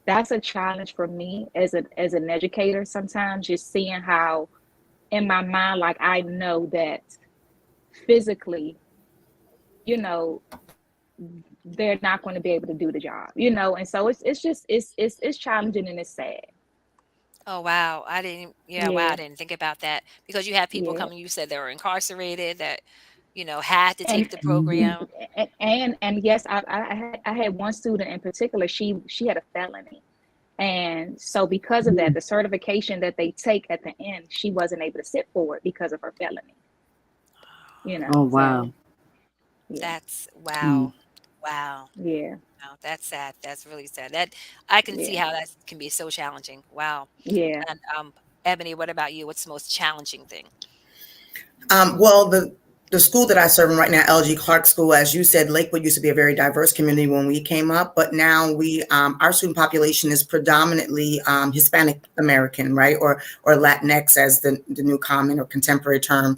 that's a challenge for me as an educator sometimes, just seeing how in my mind, like, I know that physically, you know, they're not going to be able to do the job, and so it's challenging and it's sad. Oh, wow. I didn't, yeah, wow. I Yeah, didn't think about that, because you have people yeah. coming, you said they were incarcerated that, had to take And the program. and yes, I had one student in particular. She had a felony, and so because of that, the certification that they take at the end, she wasn't able to sit for it because of her felony. Oh So wow. yeah, That's Mm. wow. Wow. yeah, Wow. That's sad. That's really sad. That I can see yeah, how that can be so challenging. Wow. yeah. And Ebony, what about you? What's the most challenging thing? Well, the the school that I serve in right now, LG Clark School, as you said, Lakewood used to be a very diverse community when we came up, but now our student population is predominantly Hispanic American, right, or Latinx, as the new common or contemporary term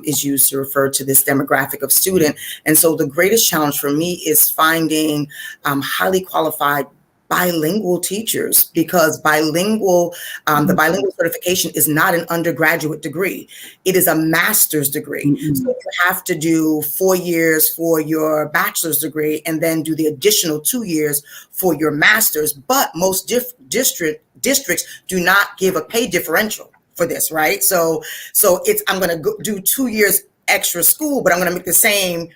is used to refer to this demographic of student. And so the greatest challenge for me is finding highly qualified bilingual teachers, because the bilingual certification is not an undergraduate degree. It is a master's degree. So you have to do 4 years for your bachelor's degree and then do the additional 2 years for your master's. But most districts do not give a pay differential for this, right? So I'm going to do 2 years extra school, but I'm going to make the same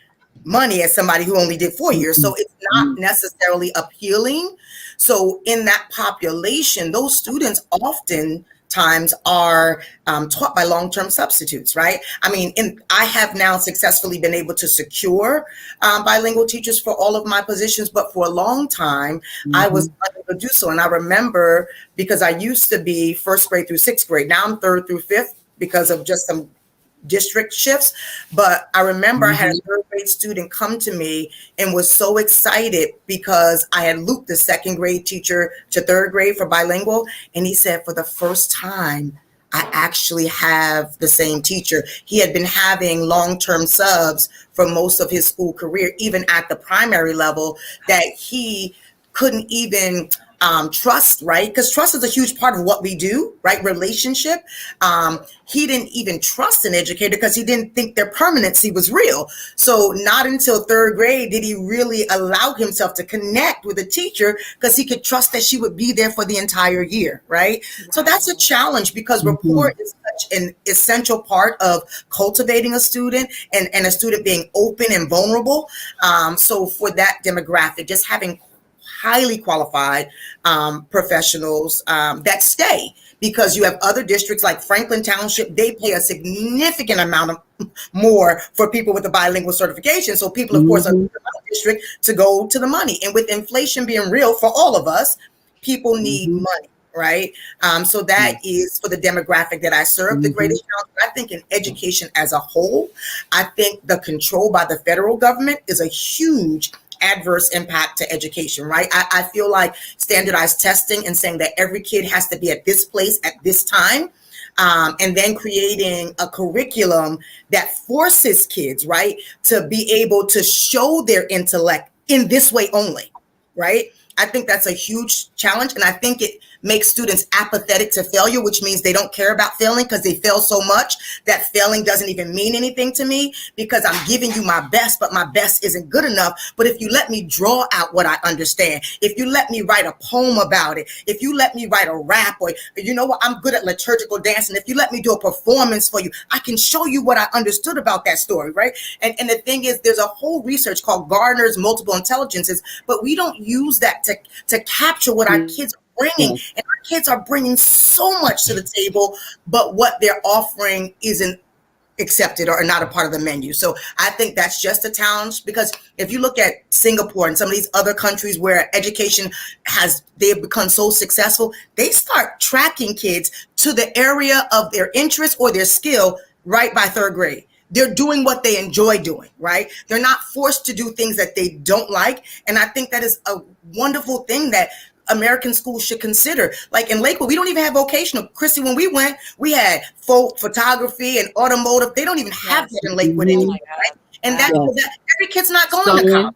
money as somebody who only did 4 years. So it's not necessarily appealing. So in that population, those students oftentimes are taught by long-term substitutes, right? I mean, I have now successfully been able to secure bilingual teachers for all of my positions, but for a long time, I was unable to do so. And I remember, because I used to be first grade through sixth grade, now I'm third through fifth because of just some district shifts. But I remember I had a third grade student come to me and was so excited because I had looped the second grade teacher to third grade for bilingual. And he said, for the first time, I actually have the same teacher. He had been having long-term subs for most of his school career, even at the primary level, that he couldn't even trust, right? Because trust is a huge part of what we do, right? Relationship. He didn't even trust an educator because he didn't think their permanency was real. So not until third grade did he really allow himself to connect with a teacher, because he could trust that she would be there for the entire year, right? Wow. So that's a challenge, because rapport is such an essential part of cultivating a student and a student being open and vulnerable. So for that demographic, just having highly qualified professionals that stay, because you have other districts like Franklin Township, they pay a significant amount of more for people with a bilingual certification. So people, of course, are in the district to go to the money. And with inflation being real for all of us, people need money, right? So that is for the demographic that I serve, the greatest challenge. I think in education as a whole, I think the control by the federal government is a huge adverse impact to education, right? I feel like standardized testing and saying that every kid has to be at this place at this time, and then creating a curriculum that forces kids, right, to be able to show their intellect in this way only, right? I think that's a huge challenge. And I think it makes students apathetic to failure, which means they don't care about failing because they fail so much that failing doesn't even mean anything to me, because I'm giving you my best, but my best isn't good enough. But if you let me draw out what I understand, if you let me write a poem about it, if you let me write a rap, or you know what, I'm good at liturgical dance, and if you let me do a performance for you, I can show you what I understood about that story, right? And the thing is, there's a whole research called Gardner's multiple intelligences, but we don't use that to capture what our kids are bringing. And our kids are bringing so much to the table, but what they're offering isn't accepted or not a part of the menu. So I think that's just a challenge, because if you look at Singapore and some of these other countries where education they've become so successful, they start tracking kids to the area of their interest or their skill right by third grade. They're doing what they enjoy doing, right? They're not forced to do things that they don't like. And I think that is a wonderful thing that American schools should consider. Like in Lakewood, we don't even have vocational. Christy, when we went, we had folk photography and automotive. They don't even have that in Lakewood anymore, right? And that every kid's not going to college.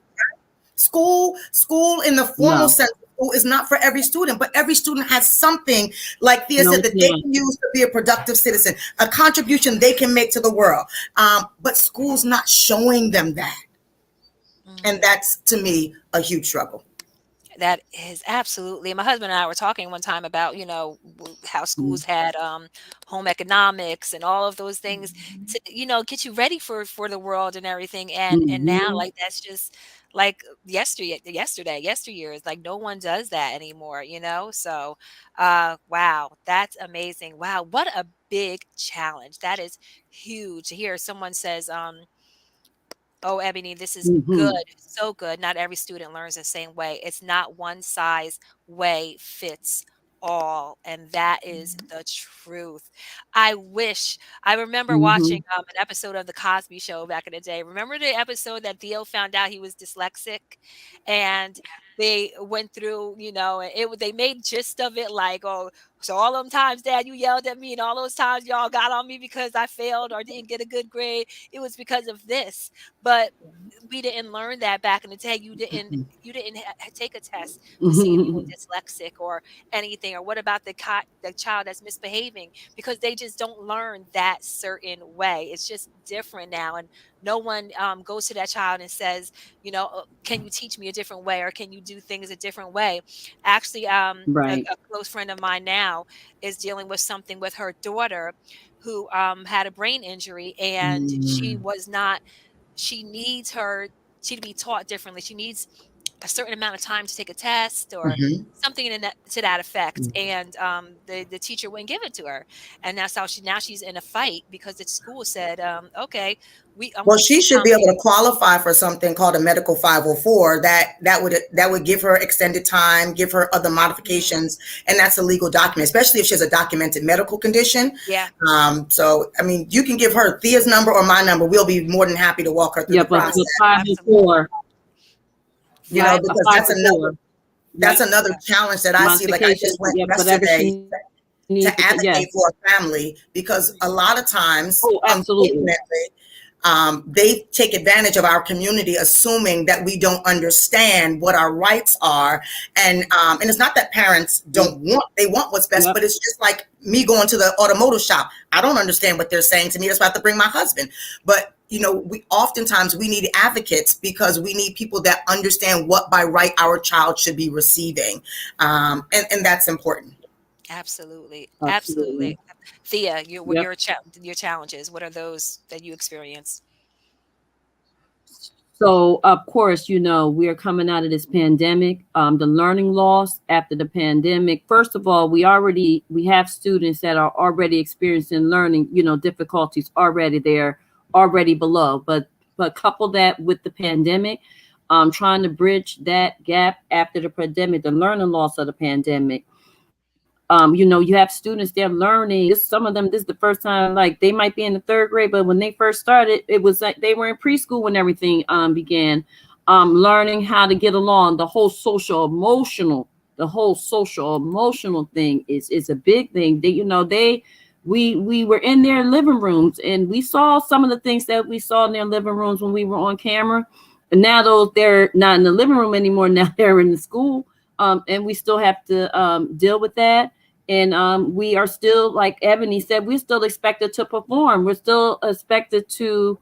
School in the formal sense is not for every student, but every student has something, like Thea said, that they can use to be a productive citizen, a contribution they can make to the world. But school's not showing them that. And that's, to me, a huge struggle. That is absolutely. My husband and I were talking one time about, how schools had home economics and all of those things to, get you ready for the world and everything. And now, like, that's just like yesteryear is like no one does that anymore. So wow, that's amazing. Wow, what a big challenge. That is huge to hear someone says, oh, Ebony, this is good, so good. Not every student learns the same way. It's not one size way fits all, and that is the truth. I wish I remember Mm-hmm. watching an episode of the Cosby Show back in the day. Remember the episode that Theo found out he was dyslexic, and they went through, and they made gist of it like, oh, so all them times, Dad, you yelled at me, and all those times y'all got on me because I failed or didn't get a good grade, it was because of this. But we didn't learn that back in the day. You didn't take a test to see if you were dyslexic or anything, or what about the child that's misbehaving, because they just don't learn that certain way. It's just different now, and no one goes to that child and says, can you teach me a different way, or can you do things a different way? Actually, Right. a close friend of mine now is dealing with something with her daughter, who had a brain injury, and Mm. she needs her to be taught differently. She needs a certain amount of time to take a test or Mhm. something to that effect, and the teacher wouldn't give it to her, and that's how she's in a fight because the school said, okay, we Well, she should be um, able to qualify for something called a medical 504 that would give her extended time, give her other mm, modifications, and that's a legal document, especially if she has a documented medical condition. yeah, So, I mean, you can give her Thea's number or my number. We'll be more than happy to walk her through Yeah, the but process. the 504, five a Because that's another 504, that's right? another challenge that I see. Like I Modification, just went yeah, whatever yesterday she to needs to, advocate yes. for a family because a lot of times, Oh, absolutely. unfortunately, they take advantage of our community, assuming that we don't understand what our rights are, and it's not that parents Yep. don't want they want what's best, Yep. but it's just like me going to the automotive shop. I don't understand what they're saying to me. That's why I have to bring my husband. But we need advocates because we need people that understand what by right our child should be receiving, and that's important. absolutely, Absolutely. absolutely. Thea, what Yep. your challenges, what are those that you experience? So of course, we are coming out of this pandemic. The learning loss after the pandemic. First of all, we have students that are already experiencing learning, difficulties already. They're already below. But couple that with the pandemic, trying to bridge that gap after the pandemic, the learning loss of the pandemic. You have students, they're learning. Some of them, this is the first time, like they might be in the third grade, but when they first started, it was like they were in preschool when everything began. Learning how to get along, the whole social emotional thing is a big thing. We were in their living rooms and we saw some of the things that we saw in their living rooms when we were on camera. And now they're not in the living room anymore. Now they're in the school. And we still have to deal with that. And we are still, like Ebony said, we're still expected to perform. We're still expected to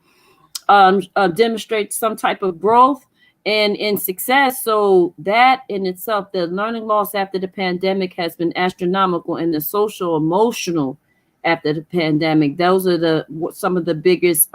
demonstrate some type of growth and in success. So that in itself, the learning loss after the pandemic has been astronomical, and the social emotional after the pandemic. Those are some of the biggest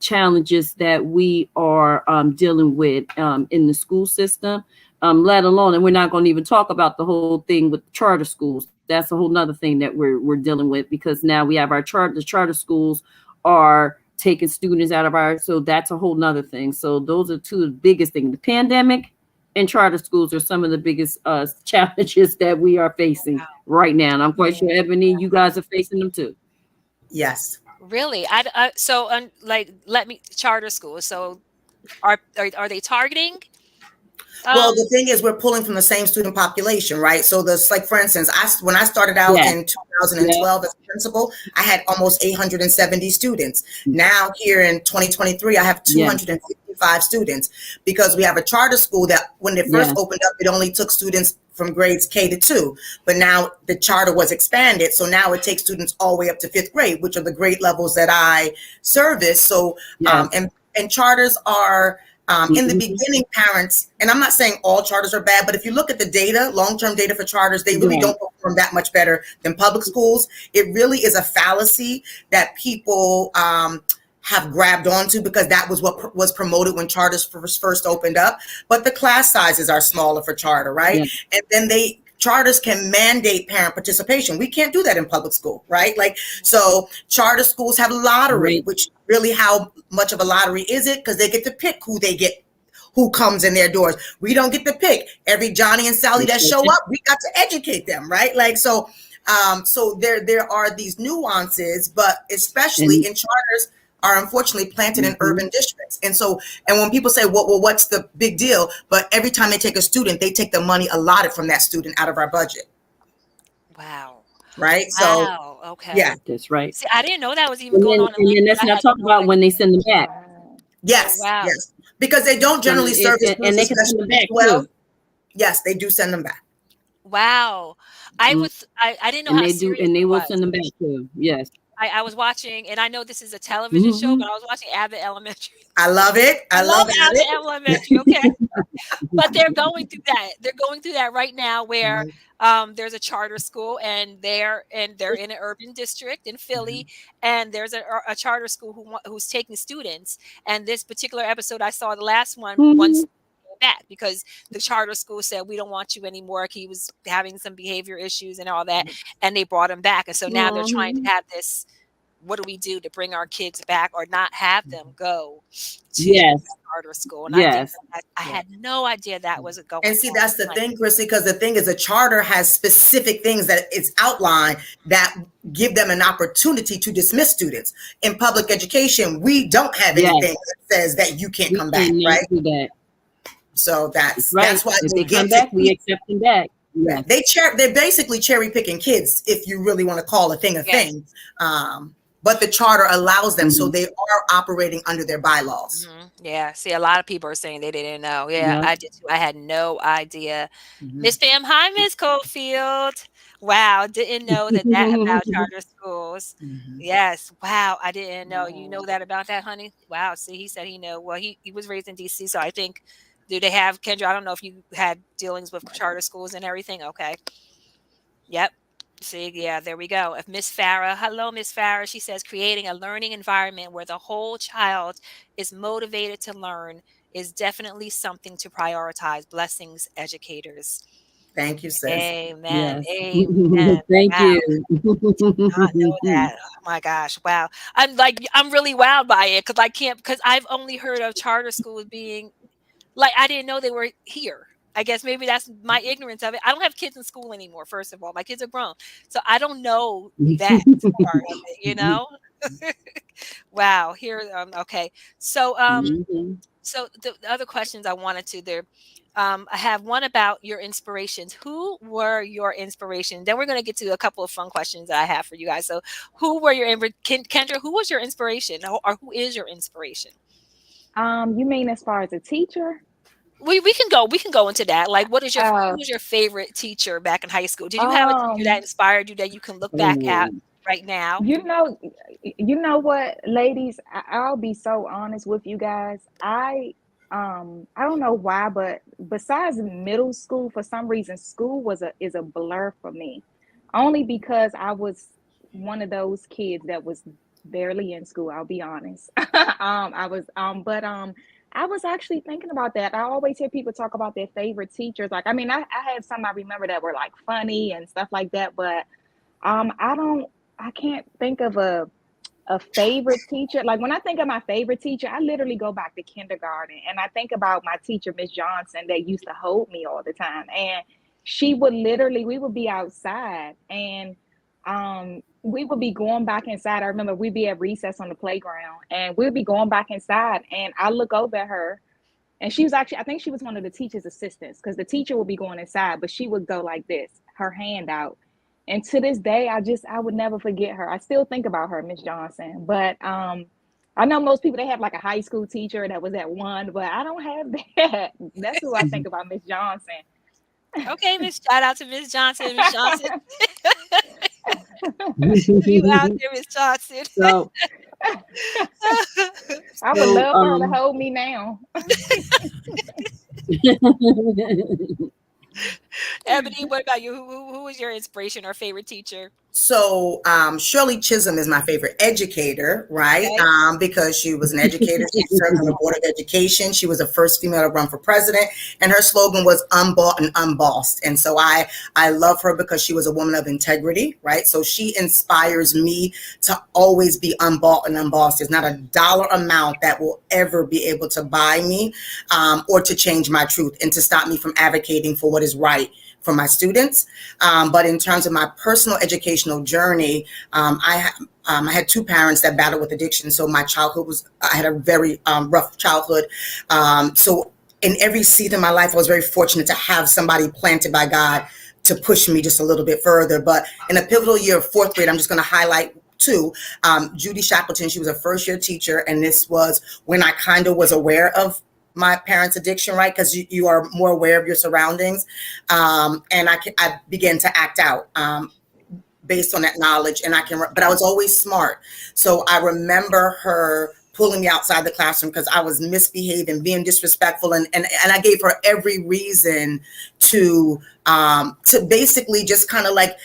challenges that we are dealing with in the school system. Let alone, and we're not going to even talk about the whole thing with charter schools. That's a whole nother thing that we're dealing with, because now we have the charter schools are taking students out of so that's a whole nother thing. So those are two of the biggest things. The pandemic and charter schools are some of the biggest challenges that we are facing right now. And I'm quite sure, Ebony, you guys are facing them too. Yes. Really? So like, let me charter school. So are they targeting? Well, Um, the thing is, we're pulling from the same student population, right? So like, for instance, when I started out Yes. in Yep. 2012 as a principal, I had almost 870 students. Now here in 2023, I have Yes. 255 students because we have a charter school that when it first Yes. opened up, it only took students from grades K to 2, but now the charter was expanded. So now it takes students all the way up to 5th grade, which are the grade levels that I service. So, Yes. and charters are, in the Mhm. beginning, parents, and I'm not saying all charters are bad, but if you look at the data, long-term data for charters, they really Right. don't perform that much better than public schools. It really is a fallacy that people have grabbed onto because that was what was promoted when charters first opened up. But the class sizes are smaller for charter, right? Yeah. And then charters can mandate parent participation. We can't do that in public school, right? Like, so charter schools have lottery, Right. which really, how much of a lottery is it? Because they get to pick who comes in their doors. We don't get to pick every Johnny and Sally that show up. We got to educate them, right? Like, so there are these nuances, but especially in charters are unfortunately planted in urban districts. And so, and when people say, well, what's the big deal? But every time they take a student, they take the money allotted from that student out of our budget. Wow. Right. Wow. So, Okay. yeah. That's right. See, I didn't know that was even going on. And then let's not talk about when they send them back. Yes. Oh, wow. Yes. Because they don't generally serve as and they can send them back well. too. Yes, they do send them back. Wow. I didn't know and how they do, serious and they it will was. send them back too. Yes. I was watching, and I know this is a television show, but I was watching Abbott Elementary. I love it. I love Abbott Elementary. Okay. But they're going through that. They're going through that right now where there's a charter school and they're in an urban district in Philly, and there's a charter school who's taking students. And this particular episode I saw, the last one, once back because the charter school said we don't want you anymore. He was having some behavior issues and all that, and they brought him back. And so now they're trying to have this, what do we do to bring our kids back or not have them go to charter school? And I think I had no idea that was going on. And see, that's the thing, Chrissy, because the thing is a charter has specific things that it's outlined that give them an opportunity to dismiss students. In public education, we don't have anything that says that you can't come back, right? Do that. So that's why if they come back, we accept them back. Yeah, they're basically cherry picking kids, if you really want to call a thing a thing. But the charter allows them, so they are operating under their bylaws. Yeah. See, a lot of people are saying they didn't know. Yeah, I did too. I had no idea. Miss Pam, hi, Miss Cofield. Wow, didn't know that about charter schools. Yes. Wow, I didn't know. You know that about that, honey? Wow. See, he said he knew. Well, he was raised in DC, so I think. Do they have, Kendra? I don't know if you had dealings with charter schools and everything. Okay. Yep. See, yeah, there we go. If Miss Farah, hello, Miss Farah. She says creating a learning environment where the whole child is motivated to learn is definitely something to prioritize. Blessings, educators. Thank you, sis. Amen. Yes. Amen. Thank you. Did not know that. Oh my gosh. Wow. I'm really wowed by it because I've only heard of charter schools being like, I didn't know they were here. I guess maybe that's my ignorance of it. I don't have kids in school anymore, first of all. My kids are grown. So I don't know that part of it, you know? Wow. Here, okay. So so the other questions I wanted to there. I have one about your inspirations. Who were your inspirations? Then we're going to get to a couple of fun questions that I have for you guys. So who were your Kendra, who was your inspiration or who is your inspiration? You mean as far as a teacher? We can go into that. Like, who was your favorite teacher back in high school? Did you have a teacher that inspired you that you can look back at right now? You know what, ladies? I'll be so honest with you guys. I don't know why, but besides middle school, for some reason, school is a blur for me. Only because I was one of those kids that was barely in school. I'll be honest. I was actually thinking about that. I always hear people talk about their favorite teachers. Like, I mean, I had some I remember that were like funny and stuff like that, but I can't think of a favorite teacher. Like, when I think of my favorite teacher, I literally go back to kindergarten and I think about my teacher, Miss Johnson, that used to hold me all the time. And we would be outside and we would be going back inside. I remember we'd be at recess on the playground and we'd be going back inside and I look over at her and she was actually, I think she was one of the teacher's assistants because the teacher would be going inside, but she would go like this, her hand out. And to this day, I would never forget her. I still think about her, Miss Johnson. But I know most people, they have like a high school teacher that was at one, but I don't have that. That's who I think about, Miss Johnson. Okay, shout out to Miss Johnson. Miss Johnson. You out there, Miss Johnson. So, I would love her to hold me now. Ebony, what about you? Who was your inspiration or favorite teacher? So Shirley Chisholm is my favorite educator, right? Okay. Because she was an educator. She served on the Board of Education. She was the first female to run for president, and her slogan was "Unbought and Unbossed." And so I love her because she was a woman of integrity, right? So she inspires me to always be unbought and unbossed. There's not a dollar amount that will ever be able to buy me or to change my truth and to stop me from advocating for what is right for my students. But in terms of my personal educational journey, I had two parents that battled with addiction. So my childhood I had a very rough childhood. So in every season of my life, I was very fortunate to have somebody planted by God to push me just a little bit further. But in a pivotal year of fourth grade, I'm just going to highlight two. Judy Shackleton, she was a first year teacher. And this was when I kind of was aware of my parents' addiction, right? Because you are more aware of your surroundings. And I began to act out based on that knowledge. But I was always smart. So I remember her pulling me outside the classroom because I was misbehaving, being disrespectful. And I gave her every reason to basically just kind of like,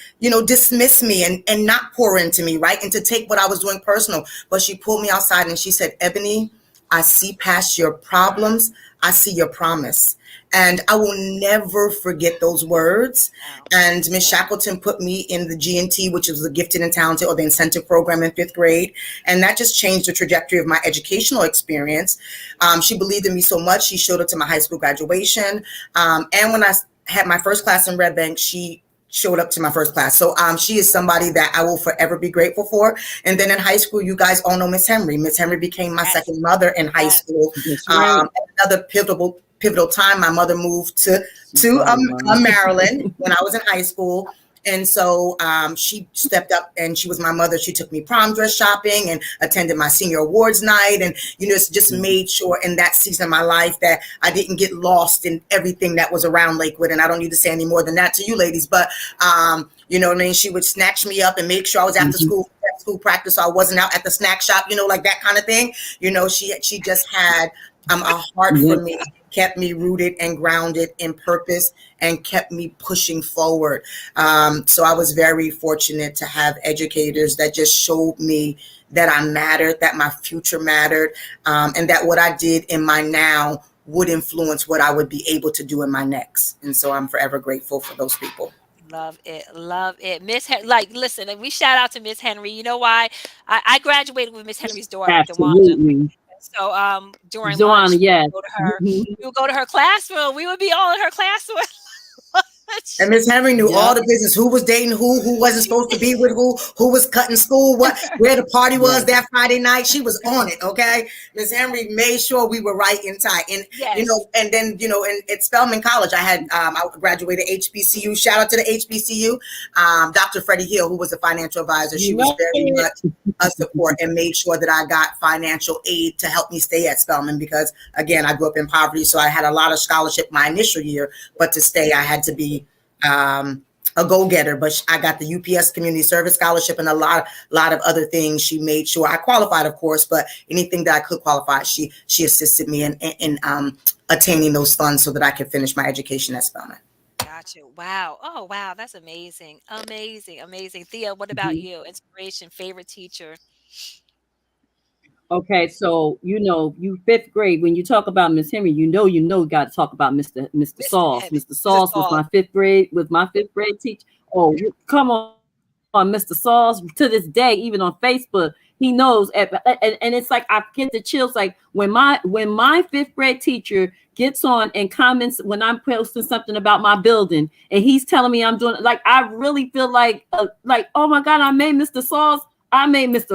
dismiss me and not pour into me, right? And to take what I was doing personal. But she pulled me outside and she said, Ebony, I see past your problems. I see your promise. And I will never forget those words. And Miss Shackleton put me in the G&T, which is the Gifted and Talented, or the incentive program, in fifth grade. And that just changed the trajectory of my educational experience. She believed in me so much. She showed up to my high school graduation. And when I had my first class in Red Bank, she showed up to my first class. So she is somebody that I will forever be grateful for. And then in high school, you guys all know Miss Henry. Miss Henry became my second mother in high school. Another pivotal time, my mother moved to Maryland when I was in high school. And so she stepped up and she was my mother. She took me prom dress shopping and attended my senior awards night. And, just made sure in that season of my life that I didn't get lost in everything that was around Lakewood. And I don't need to say any more than that to you ladies, but you know what I mean? She would snatch me up and make sure I was after school practice. So I wasn't out at the snack shop, like that kind of thing. She just had a heart for me, kept me rooted and grounded in purpose and kept me pushing forward. So I was very fortunate to have educators that just showed me that I mattered, that my future mattered, and that what I did in my now would influence what I would be able to do in my next. And so I'm forever grateful for those people. Love it. Love it. Listen, and we shout out to Miss Henry. You know why? I graduated with Miss Henry's daughter, Dewanda. Absolutely. So during lunch, Joanna, yes. we would go to her classroom. We would be all in her classroom. And Miss Henry knew all the business, who was dating who wasn't supposed to be with who was cutting school, where the party was that Friday night. She was on it, okay? Miss Henry made sure we were right in time. And and then at Spelman College, I graduated HBCU. Shout out to the HBCU. Dr. Freddie Hill, who was the financial advisor, she was very much a support and made sure that I got financial aid to help me stay at Spelman because, again, I grew up in poverty, so I had a lot of scholarship my initial year, but to stay, I had to be a go-getter. But I got the UPS Community Service Scholarship and a lot of other things. She made sure I qualified, of course, but anything that I could qualify, she assisted me in attaining those funds so that I could finish my education at Spelman. Gotcha. Wow. Oh, wow. That's amazing. Amazing. Amazing. Thea, what about you? Inspiration, favorite teacher? Okay, so you fifth grade. When you talk about Miss Henry, you got to talk about Mr. Sauce. Mr. Sauce was my fifth grade teacher. Oh, come on, Mr. Sauce. To this day, even on Facebook, he knows. And it's like I get the chills. Like when my fifth grade teacher gets on and comments when I'm posting something about my building, and he's telling me I'm doing it, like I really feel like oh my God, I made Mr.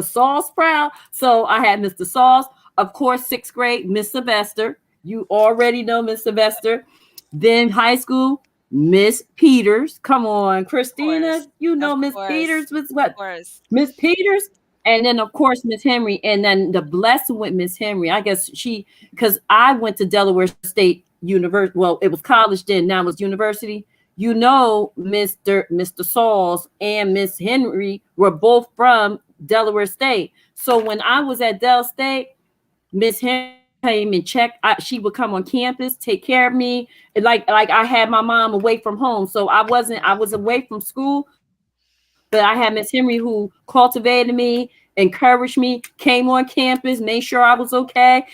Sauce proud. So I had Mr. Sauce, of course, sixth grade, Miss Sylvester. You already know Miss Sylvester. Then high school, Miss Peters. Come on, Christina. You know Miss Peters was what? Miss Peters. And then, of course, Miss Henry. And then the blessing with Miss Henry, I guess because I went to Delaware State University. Well, it was college then, now it's university. Mr. Sauls and Miss Henry were both from Delaware State. So when I was at Del State, Miss Henry came and checked. She would come on campus, take care of me. Like I had my mom away from home. So I was away from school, but I had Miss Henry who cultivated me, encouraged me, came on campus, made sure I was okay.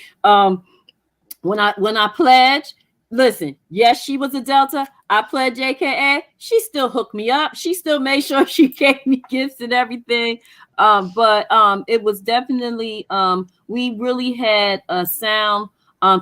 When I pledged, listen, yes, she was a Delta. I pledged JKA. She still hooked me up. She still made sure she gave me gifts and everything. But it was definitely we really had a sound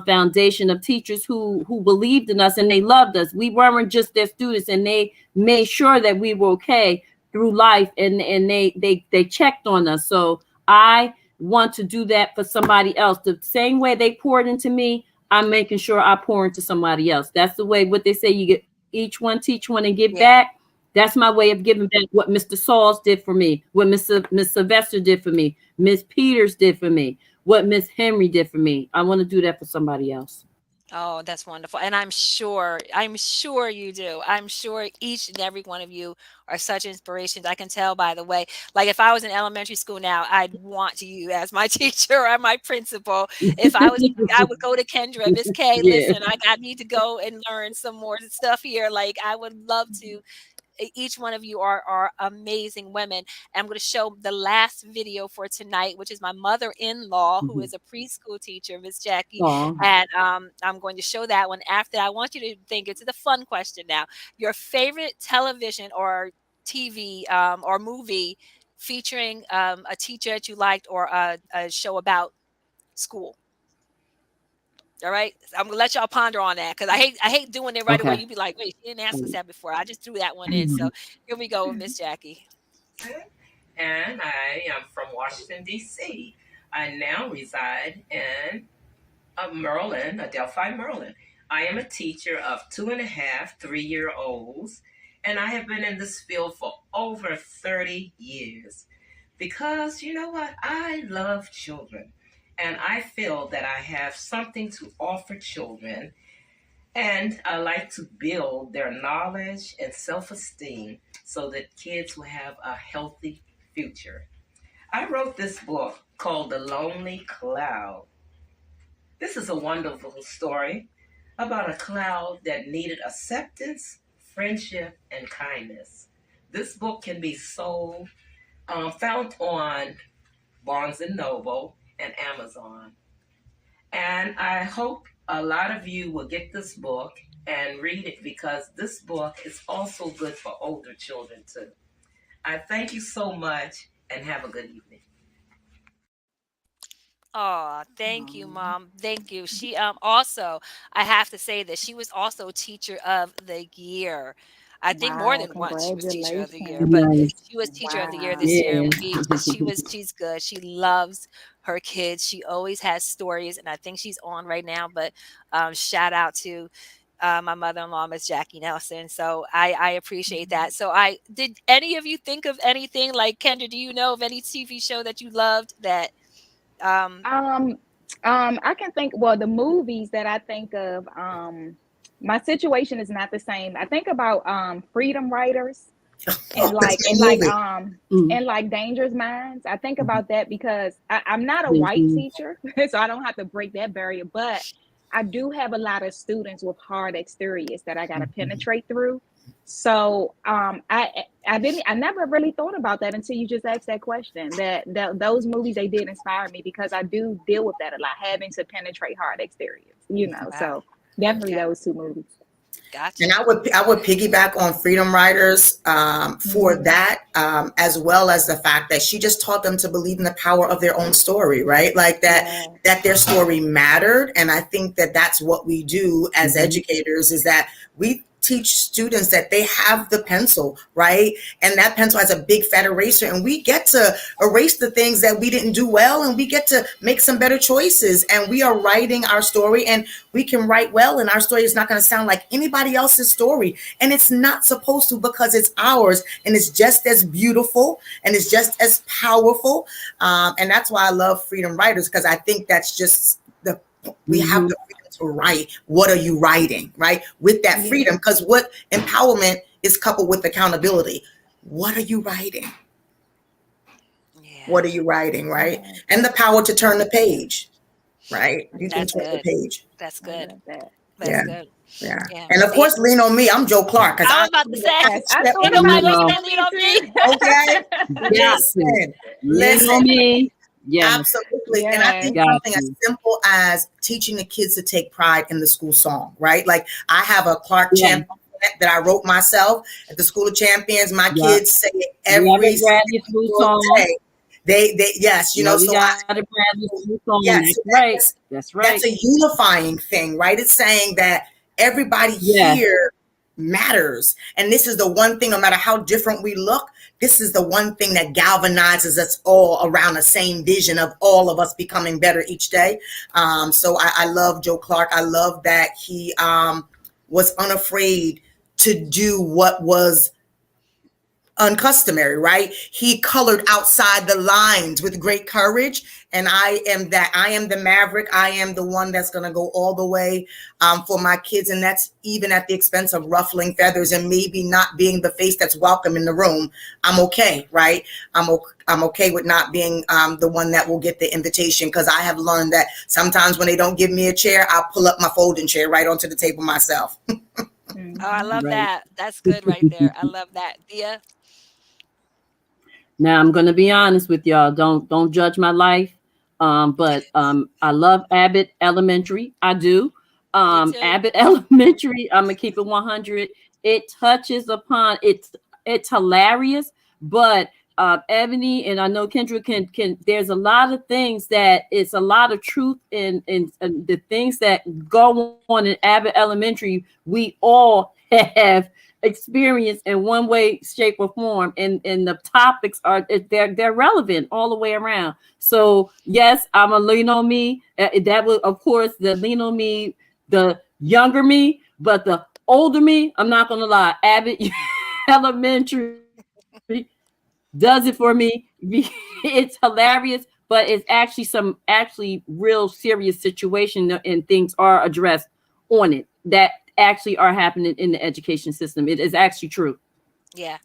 foundation of teachers who believed in us and they loved us. We weren't just their students, and they made sure that we were okay through life, and they checked on us. So I want to do that for somebody else. The same way they poured into me, I'm making sure I pour into somebody else. That's the way, what they say, you get each one, teach one, and give back. That's my way of giving back what Mr. Sauls did for me, what Miss Sylvester did for me, Miss Peters did for me, what Miss Henry did for me. I want to do that for somebody else. Oh, that's wonderful. And I'm sure you do. I'm sure each and every one of you are such inspirations. I can tell by the way, like if I was in elementary school now, I'd want you as my teacher or my principal. If I was, I would go to Kendra, Miss K, Yeah. listen, I need to go and learn some more stuff here. Like I would love to. Each one of you are amazing women. I'm going to show the last video for tonight, which is my mother-in-law, who is a preschool teacher, Miss Jackie. Aw. And I'm going to show that one after that. I want you to think, it's the fun question now. Your favorite television or TV or movie featuring a teacher that you liked, or a show about school. All right. I'm gonna let y'all ponder on that, because I hate doing it right away. Okay. You'd be like, wait, she didn't ask us that before. I just threw that one in. So here we go with Miss Jackie. And I am from Washington, D.C. I now reside in Maryland, Adelphi, Maryland. I am a teacher of 2.5, 3-year-olds, and I have been in this field for over 30 years. Because you know what? I love children, and I feel that I have something to offer children, and I like to build their knowledge and self-esteem so that kids will have a healthy future. I wrote this book called The Lonely Cloud. This is a wonderful story about a cloud that needed acceptance, friendship, and kindness. This book can be sold, found on Barnes & Noble and Amazon. And I hope a lot of you will get this book and read it, because this book is also good for older children too. I thank you so much and have a good evening. Oh, thank you, Mom. Thank you. She also, I have to say that she was also Teacher of the Year. I think more Wow, than once she was Teacher of the Year, congratulations. but Nice. she was Teacher of the Year this Wow. year. Yeah. She's good. She loves her kids. She always has stories, and I think she's on right now. But shout out to my mother-in-law, Miss Jackie Nelson. So I appreciate that. So did any of you think of anything, like Kendra? Do you know of any TV show that you loved that? Um, Um, I can think, well, the movies that I think of, my situation is not the same. I think about Freedom Writers, and Oh, like that's my movie. and like Dangerous Minds. I think about that because I'm not a white teacher, so I don't have to break that barrier, but I do have a lot of students with hard exteriors that I got to penetrate through. So I never really thought about that until you just asked that question. That those movies, they did inspire me, because I do deal with that a lot, having to penetrate hard exteriors, wow. So definitely Okay. those two movies. Gotcha. And I would piggyback on Freedom Writers for that, as well as the fact that she just taught them to believe in the power of their own story, right? Like that their story mattered. And I think that that's what we do as educators, is that we teach students that they have the pencil, right? And that pencil has a big fat eraser, and we get to erase the things that we didn't do well, and we get to make some better choices. And we are writing our story, and we can write well, and our story is not going to sound like anybody else's story. And it's not supposed to, because it's ours, and it's just as beautiful, and it's just as powerful. And that's why I love Freedom Writers, because I think that's just we have the freedom to write. What are you writing, right? With that freedom, because what empowerment is coupled with accountability. What are you writing? Yeah. What are you writing, right? And the power to turn the page, right? You can That's turn the good. page. That's I good. love that. That's Yeah. good. Yeah. Yeah. And of See, course, lean on me. I'm Joe Clark because I I was about to say, Yes, I step thought ain't in about nobody you. gonna leaning say on lean me on me. too. Okay. Got to. Listen, Lean listen. on me. Yes, Absolutely. And I Yes. think got something as you. simple as teaching the kids to take pride in the school song, right? Like I have a Clark Yeah, Champion that I wrote myself at the School of Champions. My yeah. kids say it Love every it, Bradley School single song. day. Yes, Yeah, we so I, got it, Bradley School song. yes, That's so right. That's that's right. a unifying thing, right? It's saying that everybody Yes, here matters. And this is the one thing, no matter how different we look, this is the one thing that galvanizes us all around the same vision of all of us becoming better each day. So I love Joe Clark. I love that he was unafraid to do what was uncustomary, right? He colored outside the lines with great courage. And I am that. I am the maverick. I am the one that's going to go all the way for my kids. And that's even at the expense of ruffling feathers and maybe not being the face that's welcome in the room. I'm okay, right? I'm okay with not being the one that will get the invitation, because I have learned that sometimes when they don't give me a chair, I'll pull up my folding chair right onto the table myself. Oh, I love right. that. That's good right there. I love that. Dia. Now I'm gonna be honest with y'all. Don't judge my life. But I love Abbott Elementary. I do. Me too. Abbott Elementary. I'm gonna keep it 100. It touches upon it's hilarious, but Ebony and I know Kendra can. There's a lot of things that it's a lot of truth in the things that go on in Abbott Elementary. We all have experience in one way, shape, or form, and the topics are they're relevant all the way around. So yes, I'm a lean on me. That will, of course, the lean on me, the younger me, but the older me, I'm not gonna lie, Abbott Elementary does it for me. It's hilarious, but it's actually some actually real serious situation, and things are addressed on it that actually are happening in the education system. It is actually true. Yeah.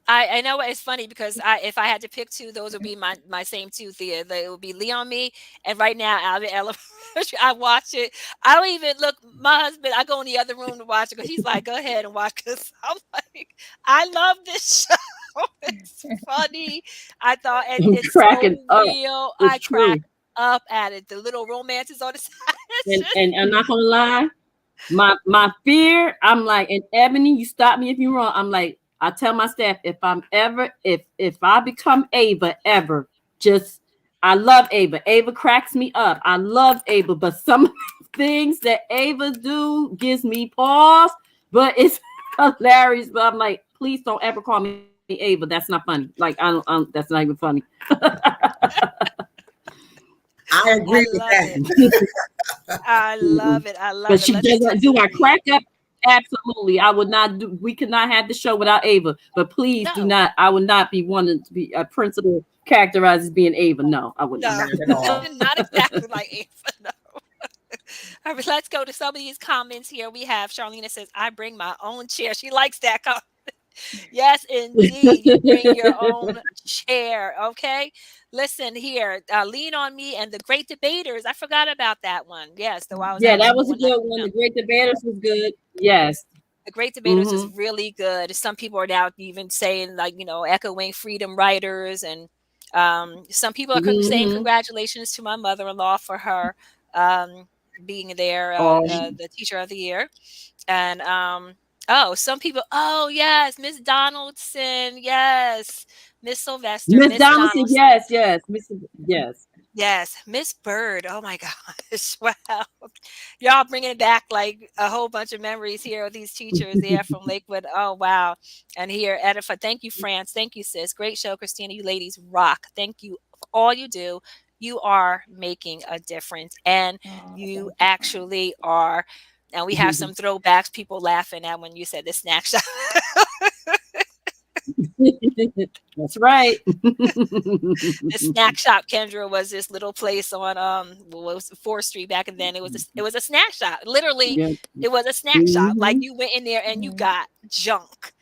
I know it's funny because if I had to pick two, those would be my same two. Thea, it would be Leon Me, and right now Alvin Elementary. I watch it. I don't even look. My husband, I go in the other room to watch it because he's like, "Go ahead and watch." Because I'm like, I love this show. It's funny. I thought I'm it's so cracking up. real. I It's crack true. up at it. The little romances on the side. It's And just and I'm not gonna lie, my fear, I'm like, and Ebony, you stop me if you're wrong. I'm like, I tell my staff, if I'm ever, if I become Ava ever, just I love Ava. Ava cracks me up. I love Ava, but some things that Ava do gives me pause, but it's hilarious. But I'm like, please don't ever call me Ava. That's not funny. Like I don't that's not even funny. I I agree with love that. it. I love it. I But love it. she Let's doesn't test do and I see. crack up. Absolutely. I would not do we could not have the show without Ava. But please do No, not, I would not be wanting to be a principal characterized as being Ava. No, I would not. no, Not at all. not exactly like Ava. No. All right, let's go to some of these comments here. We have Charlena says, "I bring my own chair." She likes that. Yes, indeed. You bring your own chair. Okay. Listen here. Lean on me and the great debaters. I forgot about that one. Yes, though I was Yeah, that actually was a doing that. good one. The Great Debaters was good. Yes. The Great Debaters is Mm-hmm. really good. Some people are now even saying, like, echoing freedom writers, and some people are saying Mm-hmm. congratulations to my mother-in-law for her um, being there, Oh, the teacher of the year. And oh, some people, oh yes, Miss Donaldson, yes, Miss Sylvester, Miss Miss Donaldson, Donaldson. yes, yes. Mr. Yes. Yes, Miss Bird. Oh my gosh. Wow. Y'all bringing back like a whole bunch of memories here of these teachers there from Lakewood. Oh, wow. And here, Edify. Thank you, France. Thank you, sis. Great show, Christina. You ladies rock. Thank you for all you do. You are making a difference, and Oh, you thank you, friend. actually are. And we have some throwbacks, people laughing at when you said the snack shop. That's right. The snack shop, Kendra, was this little place on what was it, 4th Street back, and then it was a snack shop. Literally, Yeah. it was a snack shop. Like Mm-hmm. you went in there and you Mhm. got junk.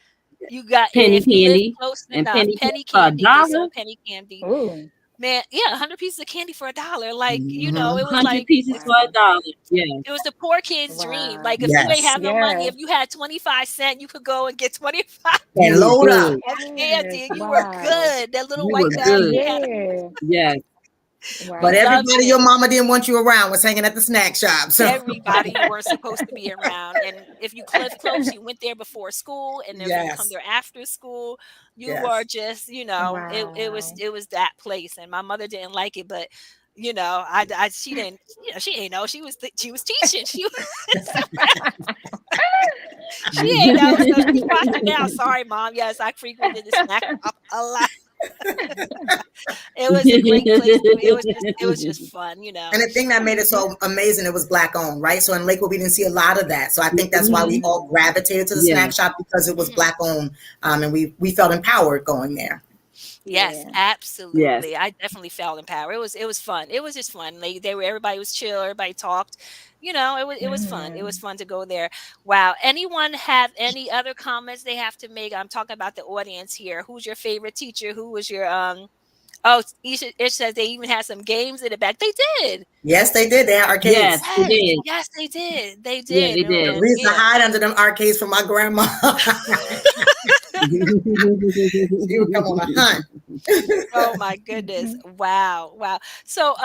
You got Penny if you live candy close and enough, penny candy penny for a candy. They dollar. sold penny candy. Ooh. Man, yeah, 100 pieces of candy for $1. Like, it was 100 like pieces for Wow. $1. Yeah. it was the poor kid's dream. Wow. Like, if you ain't Yes. have no money, Yes. if you had 25 cents, you could go and get 25 You And were load up. good. of Yes. candy and you were Wow. good. That little You white were bag, good. you had a Yeah. Yes. we But Wow. loved everybody it. your mama didn't want you around was hanging at the snack shop. So Everybody you weren't supposed to be around. And if you live close, you went there before school. And if you come yes. there after school, you were Yes. just, Wow. it was that place. And my mother didn't like it, but she didn't, she ain't know she was teaching. She was she ain't know. So she's watching now. Sorry, mom. Yes, I frequented the snack shop a lot. It was a great place to be. It was just fun, And the thing that made it so amazing, it was black owned, right? So in Lakewood, we didn't see a lot of that. So I think that's why we all gravitated to the Yeah. snack shop because it was Mhm. black owned, and we felt empowered going there. Yes, Yeah. Yes. absolutely. I definitely felt empowered. It was fun. It was just fun. They were everybody was chill, everybody talked. It was fun. It was Mhm. fun to go there. Wow. Anyone have any other comments they have to make? I'm talking about the audience here. Who's your favorite teacher? Who was your oh, it says they even had some games in the back. They did. Yes, they did. They had Yes, arcades. they Yes, did. yes, they did. They Yeah, did. they And, did. We and used to yeah. hide under them arcades from my grandma. She would come on a hunt. Oh my goodness. Wow. Wow. So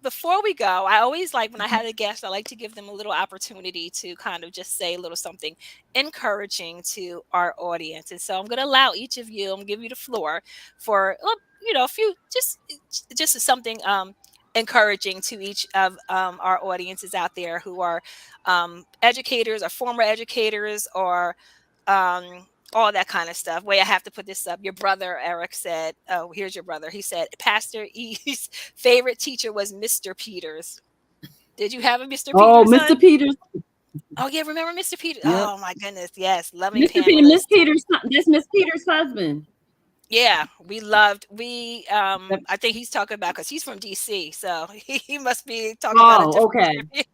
before we go, I always like when I have a guest, I like to give them a little opportunity to kind of just say a little something encouraging to our audience. And so I'm going to allow each of you, I'm going to give you the floor for a few just something encouraging to each of our audiences out there who are educators or former educators or all that kind of stuff. Wait, I have to put this up. Your brother, Eric, said, oh, here's your brother. He said, Pastor E's favorite teacher was Mr. Peters. Did you have a Mr. Oh, Peters, Mr. son? Peters. Oh, yeah, remember Mr. Peters? Yep. Oh, my goodness. Yes, loving Mr. Peter, Miss panelist. Peters, that's Miss Peters' husband. Yeah, I think he's talking about because he's from DC, so he must be talking about a Oh, different okay. Mr. Peters.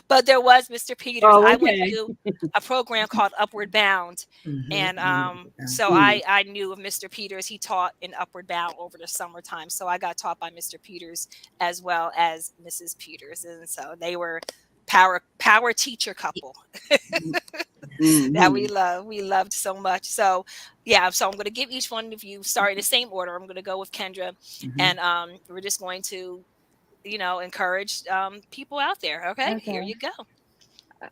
But there was Mr. Peters. Oh, I went okay. to a program called Upward Bound, and so Mm. I knew of Mr. Peters. He taught in Upward Bound over the summertime, so I got taught by Mr. Peters as well as Mrs. Peters, and so they were power teacher couple that Mhm. we loved so much. So yeah, so I'm going to give each one of you, sorry, the same order. I'm going to go with Kendra, and we're just going to encourage people out there. Okay, here Okay. you go.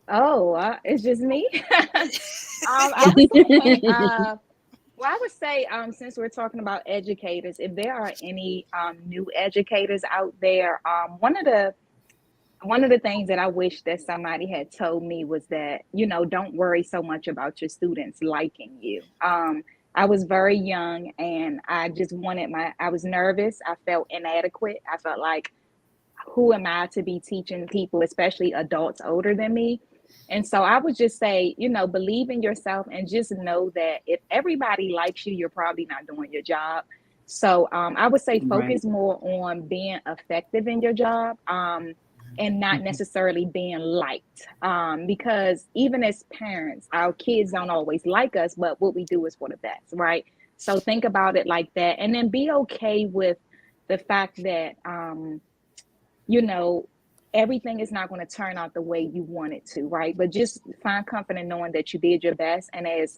Oh, it's just me. I would say, well, I would say, since we're talking about educators, if there are any new educators out there, one of the things that I wish that somebody had told me was that, don't worry so much about your students liking you. I was very young and I just I was nervous. I felt inadequate. I felt like, who am I to be teaching people, especially adults older than me? And so I would just say, believe in yourself and just know that if everybody likes you, you're probably not doing your job. So I would say Right. focus more on being effective in your job, and not necessarily being liked. Because even as parents, our kids don't always like us, but what we do is for the best, right? So think about it like that. And then be okay with the fact that, you know, everything is not going to turn out the way you want it to, right? But just find comfort in knowing that you did your best. And as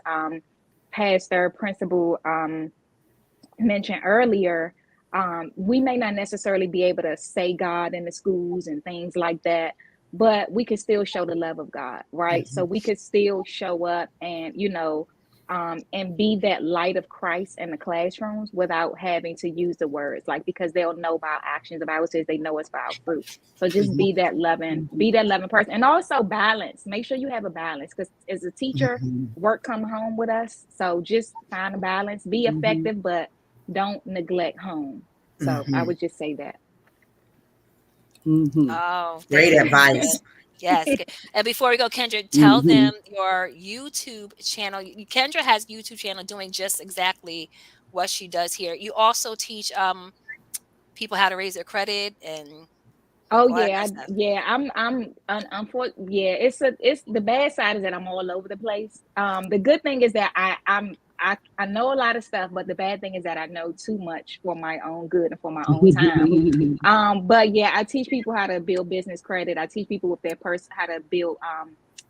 Pastor Principal mentioned earlier, we may not necessarily be able to say God in the schools and things like that, but we could still show the love of God, right? So we could still show up and, and be that light of Christ in the classrooms without having to use the words, like, because they'll know by our actions. The Bible says they know us by our fruit. So just be that loving person, and also balance. Make sure you have a balance, because as a teacher, work come home with us. So just find a balance, be Mhm. effective, but don't neglect home. So I would just say that. Mhm. Oh, Great thank you. Good. advice. Yes. Good. And before we go, Kendra, tell them Mhm. your YouTube channel. Kendra has YouTube channel doing just exactly what she does here. You also teach people how to raise their credit and Oh all that yeah, kind of stuff. yeah. Unfortunately, yeah. It's the bad side is that I'm all over the place. The good thing is that I'm I know a lot of stuff, but the bad thing is that I know too much for my own good and for my own time. But yeah, I teach people how to build business credit. I teach people with their how to build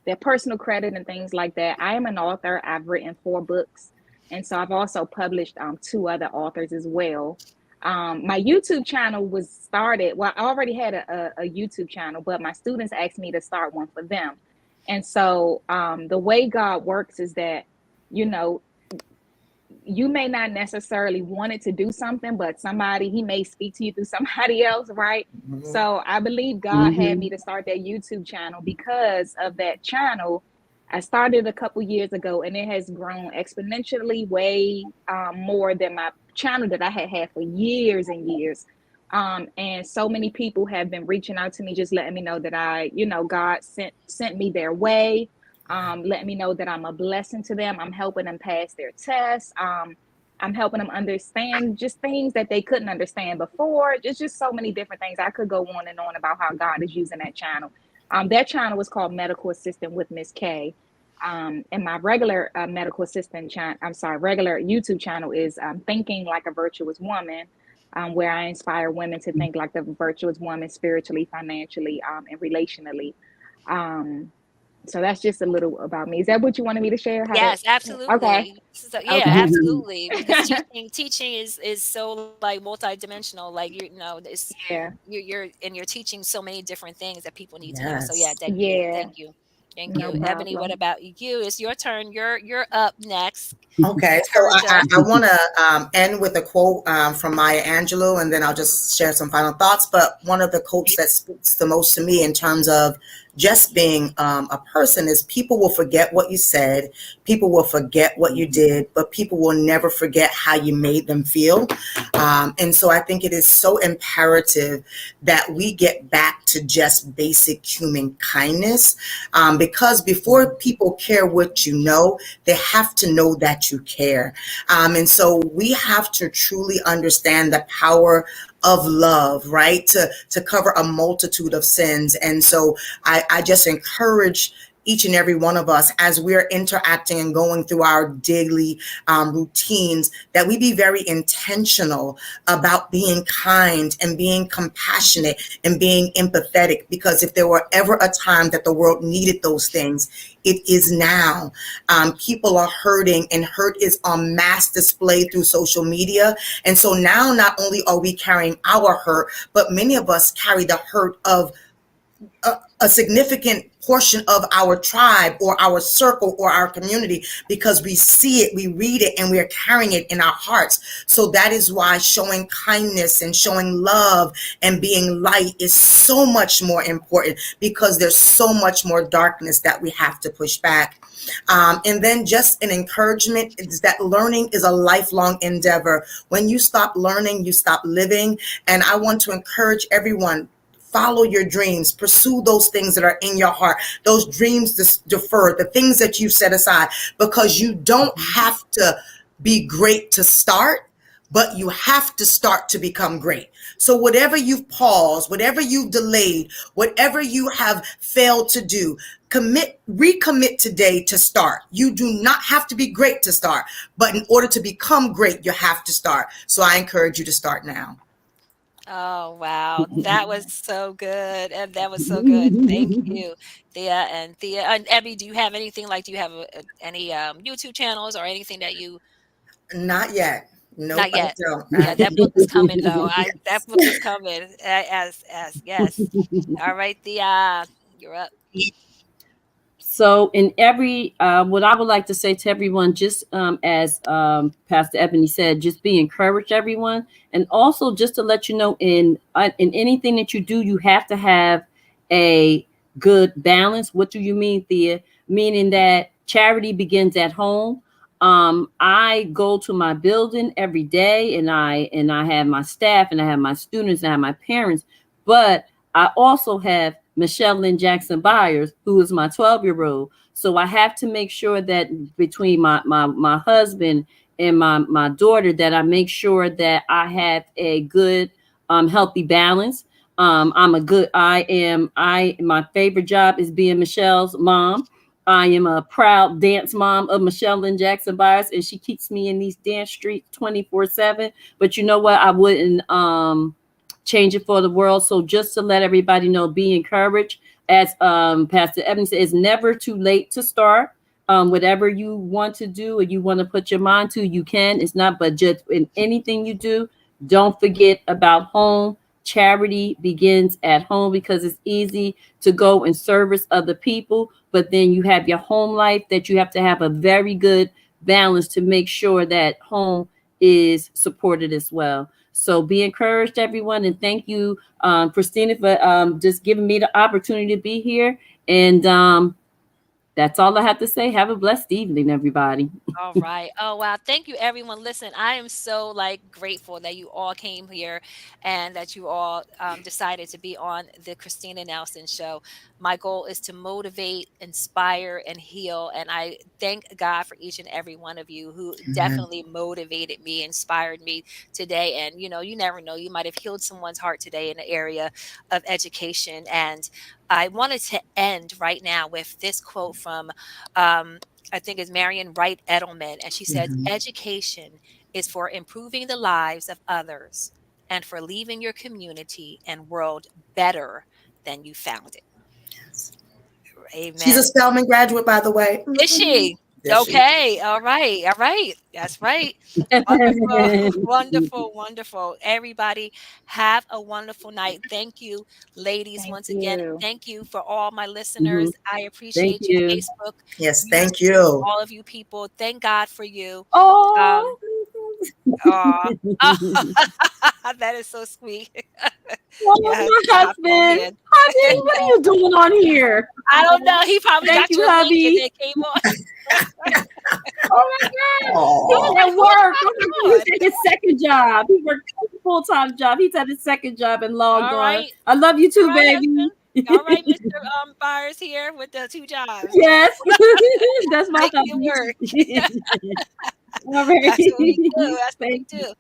their personal credit and things like that. I am an author. I've written 4 books, and so I've also published 2 other authors as well. My YouTube channel was started. Well, I already had a YouTube channel, but my students asked me to start one for them. And so the way God works is that, you know, you may not necessarily want it to do something, but he may speak to you through somebody else, right? Mhm. So I believe God had me to start that YouTube channel because of that channel. I started a couple years ago, and it has grown exponentially way more than my channel that I had for years and years. And so many people have been reaching out to me, just letting me know that God sent me their way. Letting me know that I'm a blessing to them. I'm helping them pass their tests. I'm helping them understand just things that they couldn't understand before. Just so many different things. I could go on and on about how God is using that channel. That channel was called Medical Assistant with Miss K. And my regular medical assistant regular YouTube channel is Thinking Like a Virtuous Woman, where I inspire women to think like the virtuous woman spiritually, financially, and relationally. So that's just a little about me. Is that what you wanted me to share? Yes, Okay. absolutely. So, yeah, Okay. absolutely. Because teaching is so like multidimensional. Like it's Yeah. you're and you're teaching so many different things that people need to know. So yeah, Yes. thank you, Yeah. thank you, thank No you, Ebony. What problem. about you? It's your turn. You're up next. Okay, so Encourage I, us. I want to end with a quote from Maya Angelou, and then I'll just share some final thoughts. But one of the quotes that speaks the most to me in terms of just being a person is people will forget what you said, people will forget what you did, but people will never forget how you made them feel. And so I think it is so imperative that we get back to just basic human kindness, because before people care what you know, they have to know that you care. And so we have to truly understand the power of love, right? To cover a multitude of sins. And so I just encourage each and every one of us as we're interacting and going through our daily routines, that we be very intentional about being kind and being compassionate and being empathetic, because if there were ever a time that the world needed those things, it is now. People are hurting, and hurt is on mass display through social media. And so now not only are we carrying our hurt, but many of us carry the hurt of a significant portion of our tribe or our circle or our community, because we see it, we read it, and we are carrying it in our hearts. So that is why showing kindness and showing love and being light is so much more important, because there's so much more darkness that we have to push back. And then just an encouragement is that learning is a lifelong endeavor. When you stop learning, you stop living. And I want to encourage everyone, follow your dreams, pursue those things that are in your heart, those dreams deferred, the things that you set aside, because you don't have to be great to start, but you have to start to become great. So whatever you've paused, whatever you've delayed, whatever you have failed to do, recommit today to start. You do not have to be great to start, but in order to become great, you have to start. So I encourage you to start now. Oh, wow. That was so good. And that was so good. Thank you, Thea. And Abby, do you have anything like, do you have any YouTube channels or anything that you, Not yet. Nope, not I yet? don't. Yeah, that book is coming though. That book is coming as yes. All right, Thea, you're up. So, in every, what I would like to say to everyone, just as Pastor Ebony said, just be encouraged, everyone, and also just to let you know, in anything that you do, you have to have a good balance. What do you mean, Thea? Meaning that charity begins at home. I go to my building every day, and I have my staff, and I have my students, and I have my parents, but I also have Michelle Lynn Jackson Byers, who is my 12-year-old. So I have to make sure that between my husband and my daughter, that I make sure that I have a good, healthy balance. My favorite job is being Michelle's mom. I am a proud dance mom of Michelle and Jackson Byers, and she keeps me in these dance streets 24/7. But you know what? I wouldn't change it for the world. So just to let everybody know, be encouraged. As Pastor Evans said, it's never too late to start. Whatever you want to do or you want to put your mind to, you can. It's not, but just in anything you do, don't forget about home. Charity begins at home, because it's easy to go and service other people, but then you have your home life that you have to have a very good balance to make sure that home is supported as well. So be encouraged, everyone, and thank you, Christina, for just giving me the opportunity to be here. And that's all I have to say. Have a blessed evening, everybody. All right. Oh, wow. Thank you, everyone. Listen, I am so grateful that you all came here and that you all decided to be on the Christina Nelson show. My goal is to motivate, inspire, and heal. And I thank God for each and every one of you who definitely motivated me, inspired me today. And, you never know, you might have healed someone's heart today in the area of education. And I wanted to end right now with this quote from I think it's Marion Wright Edelman, and she says, education is for improving the lives of others and for leaving your community and world better than you found it. Yes. Amen. She's a Spelman graduate, by the way. Is she? Yes, Okay. All right. All right. That's right. Wonderful. Wonderful. Wonderful. Everybody have a wonderful night. Thank you, ladies. Thank Once again, you. thank you for all my listeners. I Thank appreciate you, you. Facebook. Yes, users, thank you. all of you people. Thank God for you. Oh, Aw. That is so sweet. Your my husband hopped on husband. in. Hubby, what are you doing on here? I don't know. He probably Thank got you, your link and hubby. then came on. Oh my God. Oh, He's at work. on. He's at his second job. He worked a full-time job. He's at his second job and logged All on. right. I love you All too, right, baby. husband. All right, Mr. Byers here with the 2 jobs. Yes. That's my Making it hubby. work. All right. That's what we do. That's what we Thank you. do.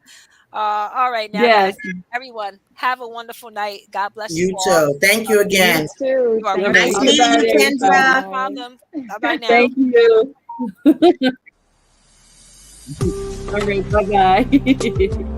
All right, now, Yes. guys. Everyone, have a wonderful night. God bless you you all. too. Thank you You again. too. You are Thank very Nice Good welcome. meeting night, you, everybody. No Kendra. problem. Bye-bye now. Thank you. All right. Bye-bye.